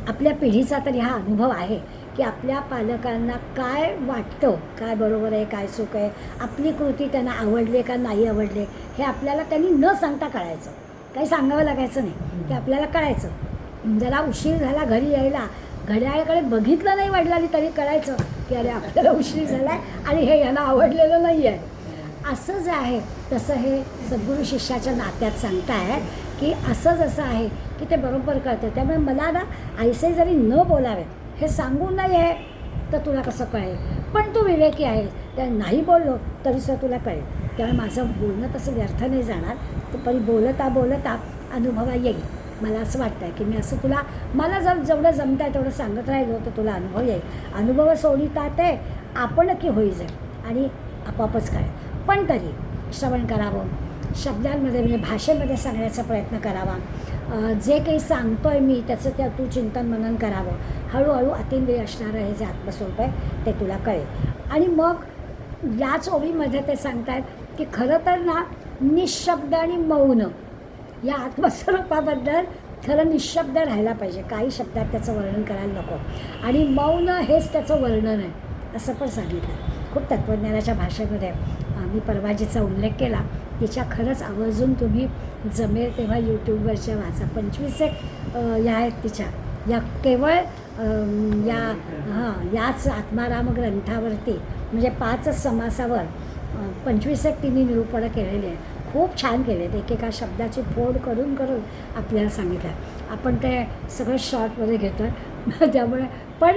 आपल्या पिढीचा तरी हा अनुभव आहे की आपल्या पालकांना काय वाटतं, काय बरोबर आहे, काय चूक आहे, आपली कृती त्यांना आवडली का नाही आवडले, हे आपल्याला त्यांनी न सांगता कळायचं. काही सांगावं लागायचं नाही, ते आपल्याला कळायचं. जरा उशीर झाला घरी यायला, घड्याळाकडे बघितलं नाही वडिलांनी तरी कळायचं की अरे आपल्याला उशीर झाला आहे आणि हे यांना आवडलेलं नाही आहे. असं जे आहे तसं हे सद्गुरू शिष्याच्या नात्यात सांगताय की असं जसं आहे की ते बरोबर कळतं. त्यामुळे मला ना आईसे जरी न बोलावे हे सांगून नाही आहे तर तुला कसं कळेल, पण तू विवेकी आहे त्या नाही बोललो तरीसुद्धा तुला कळेल. त्यामुळे माझं बोलणं तसं व्यर्थ नाही जाणार, तर परी बोलता बोलता अनुभवा येईल. मला असं वाटतं आहे की मी असं तुला मला जेवढं जमतं आहे तेवढं सांगत राहिलो तर तुला अनुभव येईल. अनुभव सोडिता ते आपण की होई जाईल आणि आपोआपच कळेल. पण तरी श्रवण करावं, शब्दांमध्ये म्हणजे भाषेमध्ये सांगण्याचा प्रयत्न करावा. जे काही सांगतो आहे मी त्याचं त्या तू चिंतन मनन करावं. हळूहळू अतिंद्रिय असणारं हे जे आत्मस्वरूप आहे ते तुला कळेल. आणि मग याच ओळीमध्ये ते सांगतात की खरं तर ना निशब्द आणि मौन या आत्मस्वरूपाबद्दल खरं निशब्द राहायला पाहिजे, काही शब्दात त्याचं वर्णन करायला नको. आणि मौन हेच त्याचं वर्णन आहे असं पण सांगितलं. खूप तत्त्वज्ञानाच्या भाषेमध्ये मी परवा जिचा उल्लेख केला तिच्या खरंच आवर्जून तुम्ही जमेल तेव्हा यूट्यूबवरच्या वाचा. 25 या आहेत तिच्या, या केवळ याच आत्माराम ग्रंथावरती म्हणजे 5 समासावर 25 तिने निरूपणं केलेली आहे. खूप छान केले आहेत, एकेका शब्दाची फोड करून करून आपल्याला सांगितलं आहे. आपण ते सगळं शॉर्टमध्ये घेतो आहे त्यामुळे पण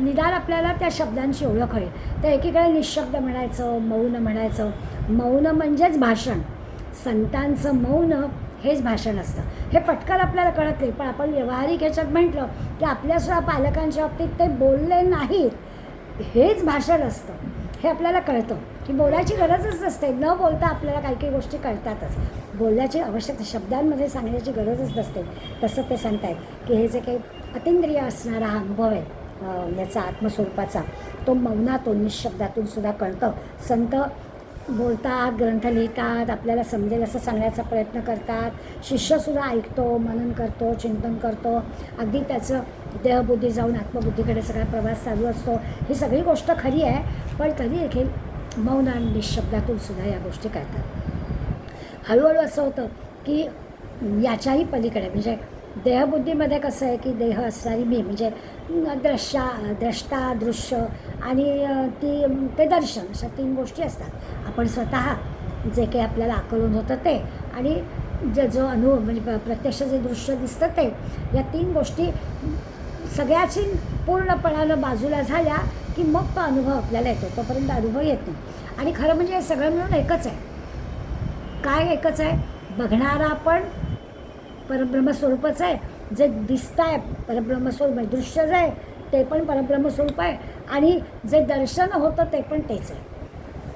निदान आपल्याला त्या शब्दांची ओळख होईल. तर एकीकडे निशब्द म्हणायचं, मौन म्हणायचं. मौन म्हणजेच भाषण, संतांचं मौन हेच भाषण असतं. हे पटकन आपल्याला कळत नाही, पण आपण व्यावहारिक ह्याच्यात म्हटलं की आपल्यासुद्धा पालकांच्या बाबतीत ते बोलले नाहीत हेच भाषण असतं हे आपल्याला कळतं की बोलायची गरजच नसते. न बोलता आपल्याला काही काही गोष्टी कळतातच. बोलण्याची आवश्यकता शब्दांमध्ये सांगण्याची गरजच नसते. तसं ते सांगतायत की हे जे काही अतिंद्रिय असणारा हा अनुभव आहे याचा आत्मस्वरूपाचा तो मौनातून निशब्दातून सुद्धा कळतं. संत बोलतात, ग्रंथ लिहितात, आपल्याला समजेल असं सांगण्याचा प्रयत्न करतात. शिष्यसुद्धा ऐकतो, मनन करतो, चिंतन करतो. अगदी त्याचं देहबुद्धी जाऊन आत्मबुद्धीकडे सगळा प्रवास चालू असतो. ही सगळी गोष्ट खरी आहे, पण तरी देखील मौन आणि निशब्दातून सुद्धा या गोष्टी कळतात. हळूहळू असं होतं की याच्याही पलीकडे म्हणजे देहबुद्धीमध्ये कसं आहे की देह असणारी मी म्हणजे द्रष्टा दृश्य आणि ते दर्शन अशा 3 गोष्टी असतात. आपण स्वतः जे काही आपल्याला आकलन होतं ते आणि जो अनुभव म्हणजे प्रत्यक्ष जे दृश्य दिसतं ते, या 3 गोष्टी सगळ्याची पूर्णपणानं बाजूला झाल्या की मग तो अनुभव आपल्याला येतो. तोपर्यंत अनुभव येत नाही. आणि खरं म्हणजे हे सगळं मिळून एकच आहे. काय एकच आहे? बघणारा पण परब्रह्मस्वरूपच आहे, जे दिसतं आहे परब्रह्मस्वरूप आहे, दृश्य जे आहे ते पण परब्रह्मस्वरूप आहे आणि जे दर्शन होतं ते पण तेच आहे.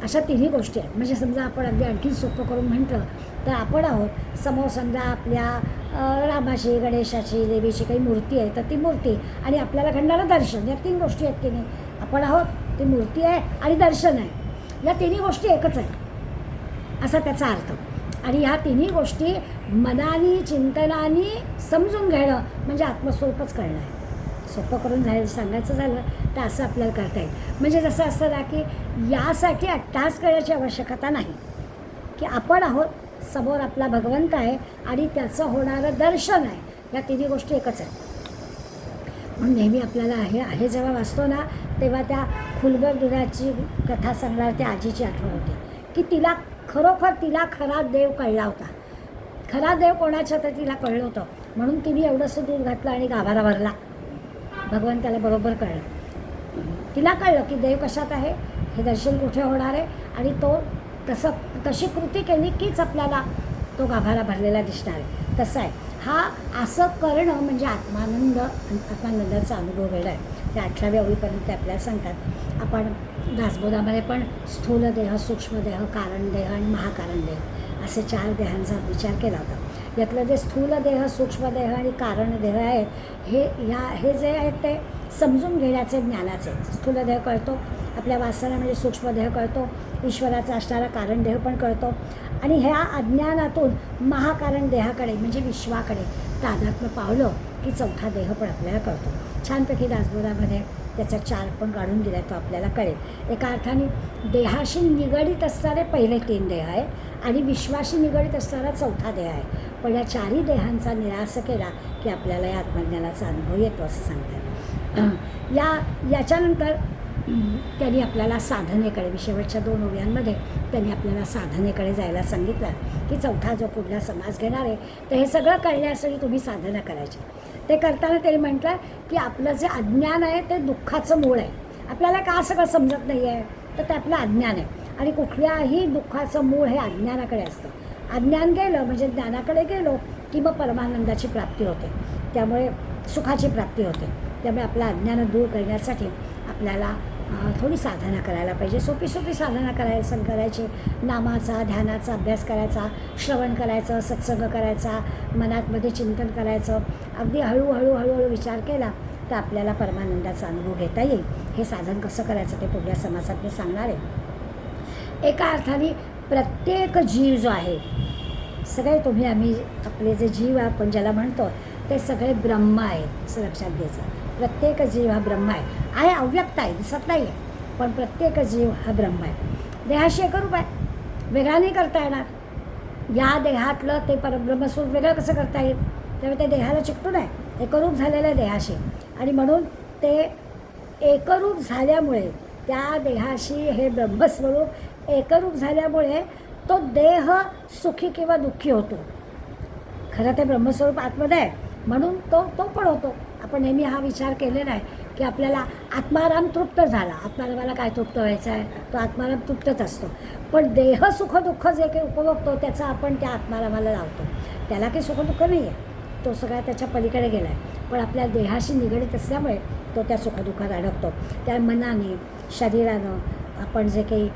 अशा 3ही गोष्टी आहेत. म्हणजे समजा आपण अगदी आणखी सोपं करून म्हटलं तर आपण आहोत समोर समजा आपल्या रामाची, गणेशाची, देवीची काही मूर्ती आहे तर ती मूर्ती आणि आपल्याला घडणारं दर्शन, या 3 गोष्टी आहेत की नाही. आपण आहोत, ती मूर्ती आहे आणि दर्शन आहे, या 3ही गोष्टी एकच आहे असा त्याचा अर्थ. आणि ह्या 3ही गोष्टी मनाने चिंतनाने समजून घेणं म्हणजे आत्मस्वरूपच कळणं आहे. सोपं करून सांगायचं झालं तर असं आपल्याला करता येईल. म्हणजे जसं असतं ना की यासाठी अट्टास करण्याची आवश्यकता नाही की आपण आहोत, समोर आपला भगवंत आहे आणि त्याचं होणारं दर्शन आहे, या 3ही गोष्टी एकच आहेत. म्हणून नेहमी आपल्याला आहे जेव्हा वाचतो ना तेव्हा त्या खुलबर दुधाची कथा सांगणार त्या आजीची आठवण होते की तिला खरा देव कळला होता. खरा देव कोणाचा तर तिला कळलं होतं, म्हणून तिने एवढंसं दूध घातलं आणि गाभारा भरला. भगवंताला बरोबर कळलं, तिला कळलं की देव कशात आहे, हे दर्शन कुठे होणार आहे आणि तो तशी कृती केली कीच आपल्याला तो गाभारा भरलेला दिसणार आहे. तसं आहे हा, असं करणं म्हणजे आत्मानंदाचा अनुभव वेगळा आहे. त्या 18व्या ओळीपर्यंत आपल्याला सांगतात. आपण दासबोधामध्ये पण स्थूल देह, सूक्ष्म देह, कारण देह आणि महाकारण देह असे 4 देहांचा विचार केला होता. यातलं जे स्थूल देह, सूक्ष्म देह आणि कारण देह आहेत हे जे आहेत ते समजून घेण्याचे ज्ञानाचे. स्थूल देह कळतो, आपल्या वासना म्हणजे सूक्ष्म देह कळतो, ईश्वराचा असणारा कारण देह पण कळतो आणि ह्या अज्ञानातून महाकारण देहाकडे म्हणजे विश्वाकडे तादात्म्य पावलं की चौथा देह पण आपल्याला कळतो. छानपैकी दासबोधामध्ये त्याचा 4 पण काढून दिला, तो आपल्याला कळेल. एका अर्थाने देहाशी निगडीत असणारे पहिले 3 देह आहेत आणि विश्वाशी निगडीत असणारा चौथा देह आहे. पण या 4ही देहांचा निराश केला की आपल्याला या आत्मज्ञानाचा अनुभव येतो असं सांगतात. याच्यानंतर त्यांनी आपल्याला साधनेकडे, शेवटच्या 2 ओव्यांमध्ये त्यांनी आपल्याला साधनेकडे जायला सांगितलं की चौथा जो पुढला समास घेणार आहे तर हे सगळं कळण्यासाठी तुम्ही साधना करायची. ते करताना त्यांनी म्हटलं की आपलं जे अज्ञान आहे ते दुःखाचं मूळ आहे. आपल्याला का सगळं समजत नाही आहे तर ते आपलं अज्ञान आहे. आणि कुठल्याही दुःखाचं मूळ हे अज्ञानाकडे असतं. अज्ञान गेलं म्हणजे ज्ञानाकडे गेलो की मग परमानंदाची प्राप्ती होते, त्यामुळे सुखाची प्राप्ती होते. त्यामुळे आपलं अज्ञान दूर करण्यासाठी आपल्याला थोडी साधना करायला पाहिजे. सोपी साधना करायची. नामाचा, ध्यानाचा अभ्यास करायचा, श्रवण करायचं, सत्संग करायचा, मनातमध्ये चिंतन करायचं. अगदी हळूहळू विचार केला तर आपल्याला परमानंदाचा अनुभव घेता येईल. हे साधन कसं करायचं ते पुढल्या समासात मी सांगणार आहे. एका अर्थाने प्रत्येक जीव जो आहे, सगळे आम्ही आपले जे जीव आपण ज्याला म्हणतो ते सगळे ब्रह्म आहेत असं लक्षात घ्यायचं. प्रत्येक जीव हा ब्रह्म आहे. अव्यक्त आहे, दिसत नाही आहे, पण प्रत्येक जीव हा ब्रह्म आहे. देहाशी एकरूप आहे, वेगळा नाही करता येणार. या देहातलं ते परब्रह्मस्वरूप वेगळं कसं करता येईल? त्यामुळे ते देहाला चिकटून आहे, एकरूप झालेलं आहे देहाशी. आणि म्हणून ते एकरूप झाल्यामुळे त्या देहाशी हे ब्रह्मस्वरूप एकरूप झाल्यामुळे तो देह सुखी किंवा दुःखी होतो. खरं ते ब्रह्मस्वरूप आतमध्ये आहे म्हणून तो पण होतो. आपण नेहमी हा विचार केलेला आहे की आपल्याला आत्माराम तृप्त झाला. आत्मारामाला काय तृप्त व्हायचं आहे? तो आत्माराम तृप्तच असतो. पण देह सुखदुःख जे काही उपभोगतो त्याचा आपण त्या आत्मारामाला लावतो. त्याला काही सुखदुःख नाही आहे, तो सगळा त्याच्या पलीकडे गेला आहे. पण आपल्या देहाशी निगडीत असल्यामुळे तो त्या सुखदुःखात अडकतो. त्या मनाने, शरीरानं आपण जे काही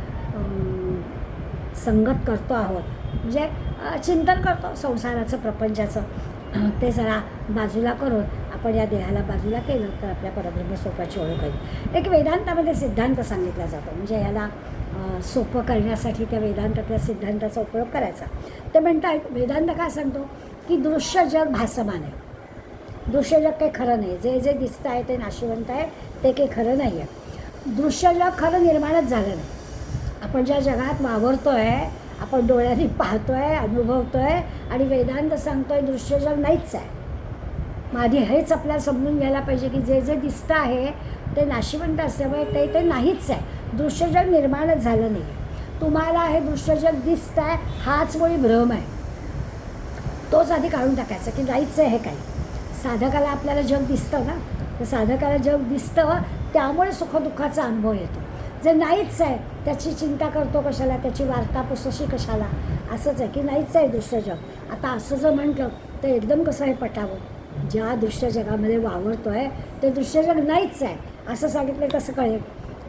संगत करतो आहोत, म्हणजे चिंतन करतो संसाराचं, प्रपंचाचं, ते जरा बाजूला करून आपण या देहाला बाजूला केलं तर आपल्या परब्रह्म स्वरूपाची ओळख होईल. एक वेदांतामध्ये सिद्धांत सांगितला जातो, म्हणजे याला सोपं करण्यासाठी त्या वेदांतातल्या सिद्धांताचा उपयोग करायचा. ते म्हणतात, वेदांत काय सांगतो की दृश्य जग भासमान आहे. दृश्य जग काही खरं नाही. जे जे दिसतं आहे ते नाशिवंत आहे, ते काही खरं नाही आहे. दृश्य जग खरं निर्माणच झालं नाही. आपण ज्या जगात वावरतो आहे, आपण डोळ्यांनी पाहतो आहे, अनुभवतो आहे, आणि वेदांत सांगतो आहे दृश्य जग नाहीच आहे. मग आधी हेच आपल्याला समजून घ्यायला पाहिजे की जे जे दिसतं आहे ते नाशिवंत असल्यामुळे ते नाहीच आहे. दृश्य जग निर्माणच झालं नाही. तुम्हाला हे दृश्य जग दिसतं आहे हाच मुळी भ्रम आहे. तोच आधी काढून टाकायचा की नाहीच आहे हे काही. साधकाला आपल्याला जग दिसतं ना, तर साधकाला जग दिसतं त्यामुळे सुखदुःखाचा अनुभव येतो. जे नाहीच आहे त्याची चिंता करतो कशाला, त्याची वार्ता पुसशी कशाला, असंच आहे की नाहीच आहे दृश्य जग. आता असं जर म्हटलं तर एकदम कसं हे पटावं? ज्या दृश्य जगामध्ये वावरतो आहे ते दृश्य जग नाहीच आहे असं सांगितलं कसं कळेल?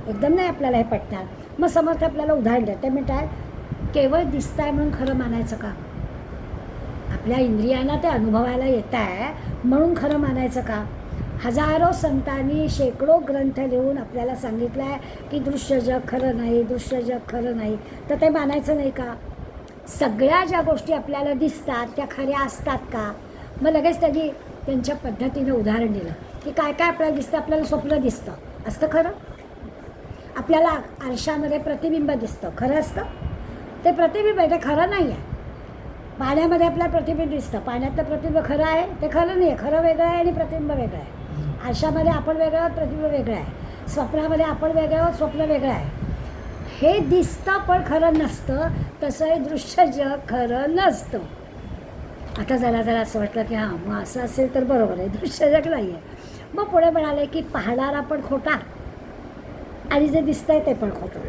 एकदम नाही आपल्याला हे पटणार. मग समर्थ आपल्याला उदाहरण देते, म्हणतात केवळ दिसतं आहे म्हणून खरं मानायचं का? आपल्या इंद्रियांना ते अनुभवायला येत आहे म्हणून खरं मानायचं का? हजारो संतांनी शेकडो ग्रंथ लिहून आपल्याला सांगितलं आहे की दृश्य जग खरं नाही, दृश्य जग खरं नाही, तर ते मानायचं नाही का? सगळ्या ज्या गोष्टी आपल्याला दिसतात त्या खऱ्या असतात का? मग लगेच त्यांनी त्यांच्या पद्धतीनं उदाहरण दिलं की काय काय आपल्याला दिसतं. आपल्याला स्वप्न दिसतं, असतं खरं? आपल्याला आरशामध्ये प्रतिबिंब दिसतं, खरं असतं? ते प्रतिबिंब आहे, ते खरं नाही आहे. पाण्यामध्ये आपल्याला प्रतिबिंब दिसतं, पाण्यातलं प्रतिबिंब खरं आहे, ते खरं नाही आहे. खरं वेगळं आहे आणि प्रतिबिंब वेगळं आहे. आरशामध्ये आपण वेगळं आहोत, प्रतिबिंब वेगळं आहे. स्वप्नामध्ये आपण वेगळं आहोत, स्वप्न वेगळं आहे. हे दिसतं पण खरं नसतं. तसं हे दृश्य जग खरं नसतं. आता जरा असं वाटलं की हां मग असं असेल तर बरोबर आहे, दृश्य जग नाही आहे. मग पुढे म्हणाले की पाहणारा पण खोटा आणि जे दिसतंय ते पण खोटं,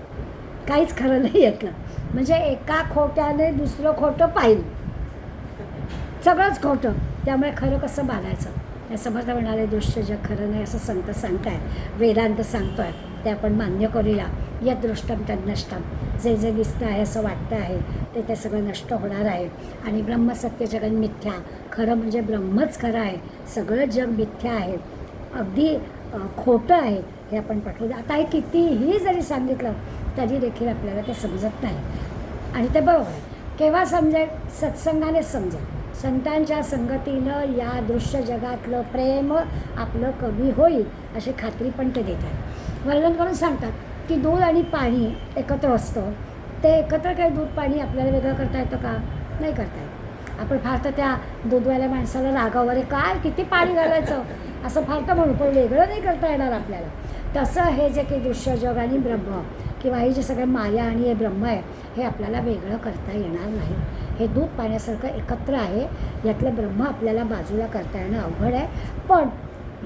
काहीच खरं नाही यातलं. म्हणजे एका खोट्याने दुसरं खोटं पाहिलं, सगळंच खोटं. त्यामुळे खरं कसं बांधायचं? या समर्थ म्हणाले दृश्य जग खरं नाही असं संत सांगताय, वेदांत सांगतोय, ते आपण मान्य करूया. यत दृष्टम तद नष्टम. जे जे दिसतं आहे असं वाटतं आहे ते सगळं नष्ट होणार आहे. आणि ब्रह्मसत्य जगन मिथ्या. खरं म्हणजे ब्रह्मच खरं आहे, सगळं जग मिथ्या आहे, अगदी खोटं आहे, हे आपण पटवू. आता हे कितीही जरी सांगितलं तरी देखील आपल्याला ते समजत नाही. आणि ते बरोबर आहे. केव्हा समजेल? सत्संगानेच समजेल. संतांच्या संगतीनं या दृश्य जगातलं प्रेम आपलं कमी होईल अशी खात्री पण ते देतात. वर्णन करून सांगतात की दूध आणि पाणी एकत्र असतं, ते एकत्र काही दूध पाणी आपल्याला वेगळं करता येतं का? नाही करता येत. आपण फार तर त्या दूधवाल्या माणसाला रागावर काय किती पाणी घालायचं असं फार तर म्हणू, पण वेगळं नाही करता येणार आपल्याला. तसं हे जे काही दृश्य जग आणि ब्रह्म किंवा हे जे सगळं माया आणि हे ब्रह्म आहे हे आपल्याला वेगळं करता येणार नाही. हे दूध पाण्यासारखं एकत्र आहे. यातलं ब्रह्म आपल्याला बाजूला करता येणं अवघड आहे. पण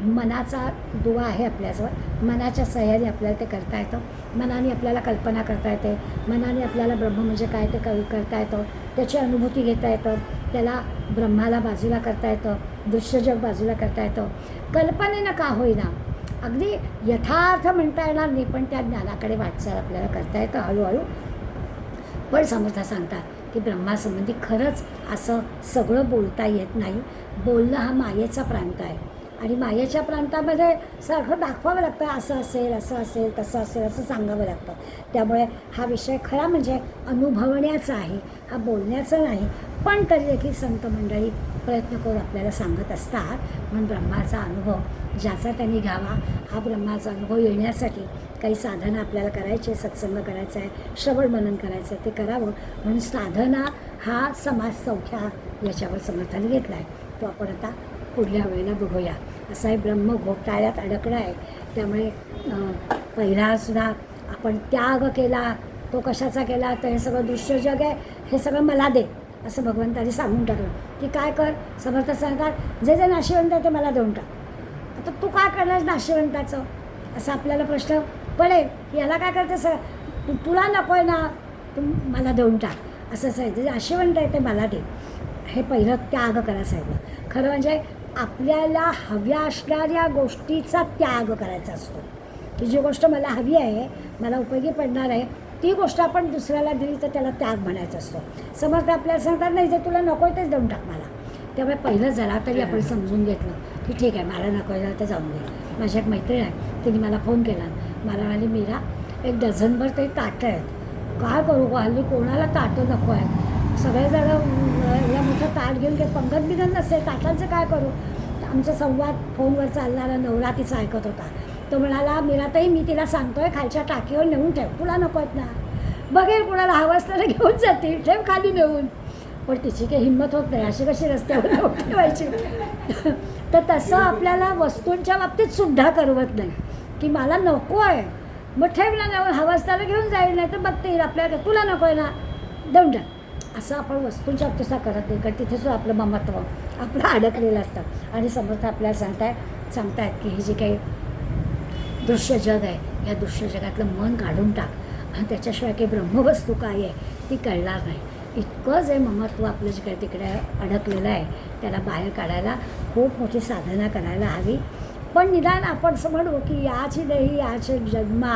मनाचा दुवा आहे आपल्याजवळ. मनाच्या सहाय्याने आपल्याला ते करता येतं. मनाने आपल्याला कल्पना करता येते. मनाने आपल्याला ब्रह्म म्हणजे काय ते करता येतं. त्याची अनुभूती घेता येतं. त्याला ब्रह्माला बाजूला करता येतं. दृश्य जग बाजूला करता येतं. कल्पनेनं का होईना, अगदी यथार्थ म्हणता येणार नाही, पण त्या ज्ञानाकडे वाटचाल आपल्याला करता येतं हळूहळू. पण समर्थ सांगतात की ब्रह्मासंबंधी खरंच असं सगळं बोलता येत नाही. बोलणं हा मायेचा प्रांत आहे आणि मायेच्या प्रांतामध्ये सारखं दाखवावं लागतं. असं असेल, असं असेल, तसं असेल, असं सांगावं लागतं. त्यामुळे हा विषय खरा म्हणजे अनुभवण्याचा आहे, हा बोलण्याचा नाही. पण तरी देखील संत मंडळी प्रयत्न करून आपल्याला सांगत असतात. म्हणून ब्रह्माचा अनुभव ज्याचा त्यांनी घ्यावा, हा ब्रह्माचा अनुभव येण्यासाठी काही साधना आपल्याला करायची आहे. सत्संग करायचा आहे, श्रवण मनन करायचं आहे, ते करावं. म्हणून साधना हा समाज चौथ्या याच्यावर समर्थाने घेतला आहे. तो आपण आता पुढल्या वेळेला बघूया. असा हे ब्रह्म घोटाळ्यात अडकला आहे. त्यामुळे पहिलासुद्धा आपण त्याग केला. तो कशाचा केला, तर हे सगळं दृश्य जग आहे, हे सगळं मला दे असं भगवंतानी सांगून टाकलं. की काय कर, समर्थ सांगतात जे जे नाशिवंत आहे ते मला देऊन टाक. आता तू काय करणार नाशिवंताचं, असं आपल्याला प्रश्न पडेल. याला काय करते, तुला नको आहे ना, तू मला देऊन टाक असंच आहे. जे नाशिवंत आहे ते मला दे. हे पहिलं त्याग करा सांगितलं. खरं म्हणजे आपल्याला हव्या असणाऱ्या गोष्टीचा त्याग करायचा असतो. की जी गोष्ट मला हवी आहे, मला उपयोगी पडणार आहे, ती गोष्ट आपण दुसऱ्याला दिली तर त्याला त्याग म्हणायचा असतो. समर्थ आपल्याला सांगतात नाही, जे तुला नको आहे तेच देऊन टाक मला. त्यामुळे पहिलं जरा तरी आपण समजून घेतलं की ठीक आहे, मला नको आहे तर जाऊन दे. माझी एक मैत्रीण आहे, तिने मला फोन केला. मला म्हणाली, मीरा 1 डझनभर तरी ताटं आहेत, काय करू गं, हल्ली कोणाला ताटं नको आहेत. सगळेजण एवढं मोठं ताट घेऊन काही पंगत बिगत नसते, ताटांचं काय करू. आमचा संवाद फोनवर चालणारा नवरा तिचा ऐकत होता. तो म्हणाला, मीराताई मी तिला सांगतोय खालच्या टाकीवर नेऊन ठेव, तुला नको आहेत ना, बघेल कुणाला हवं असल्याला घेऊन जातील, ठेव खाली नेऊन. पण तिची काही हिंमत होत नाही, अशी कशी रस्त्यावर नेऊन ठेवायची. तर तसं आपल्याला वस्तूंच्या बाबतीत सुद्धा करवत नाही की मला नको आहे, मग ठेवला नेऊन, हवं असल्याला घेऊन जाईल, नाही तर बघते आपल्याला तुला नको आहे ना, देऊन टाक. असं आपण वस्तूंच्या बाबतीत करत नाही, कारण तिथे सुद्धा आपलं ममत्व आपलं अडकलेलं असतं. आणि समर्थ आपल्याला सांगतायत की हे जे काही दृश्य जग आहे, या दृश्य जगातलं मन काढून टाक आणि त्याच्याशिवाय काही ब्रह्मवस्तू काय आहे ती कळणार नाही. इतकं जे ममत्व आपलं जे काही तिकडे अडकलेलं आहे त्याला बाहेर काढायला खूप मोठी साधना करायला हवी. पण निदान आपण असं म्हणू की याची देही याचे जन्मा,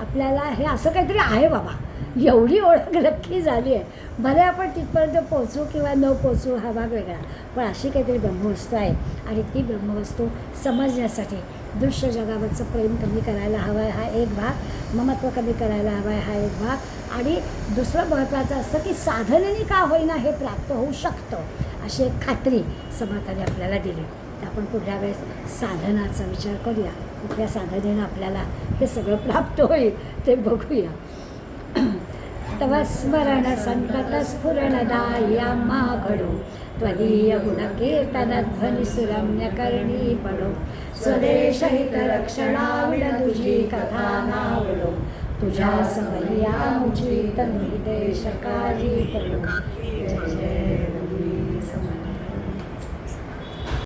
आपल्याला हे असं काहीतरी आहे बाबा, एवढी ओळख नक्की झाली आहे. भले आपण तिथपर्यंत पोचू किंवा न पोचू हा भाग वेगळा, पण अशी काहीतरी ब्रह्मवस्तू आहे आणि ती ब्रह्मवस्तू समजण्यासाठी दृश्य जगावरचं प्रेम कमी करायला हवं आहे हा एक भाग, ममत्व कमी करायला हवं आहे हा एक भाग, आणि दुसरं महत्त्वाचं असतं की साधनेने का होईना हे प्राप्त होऊ शकतं अशी एक खात्री समर्थाने आपल्याला दिली. तर आपण पुढल्या वेळेस साधनाचा विचार करूया, कुठल्या साधनेनं आपल्याला हे सगळं प्राप्त होईल ते बघूया. तव स्मरण संतत स्फुरणदायी आम्हा घडो, त्वदीय गुणकीर्तनध्वनी सुरम्य करणी पडो, स्वदेश हित रक्षणाविण तुझी कथा नावडो, तुझ्या समय्या मुची तन्वी देश काळजी पडो. जय जय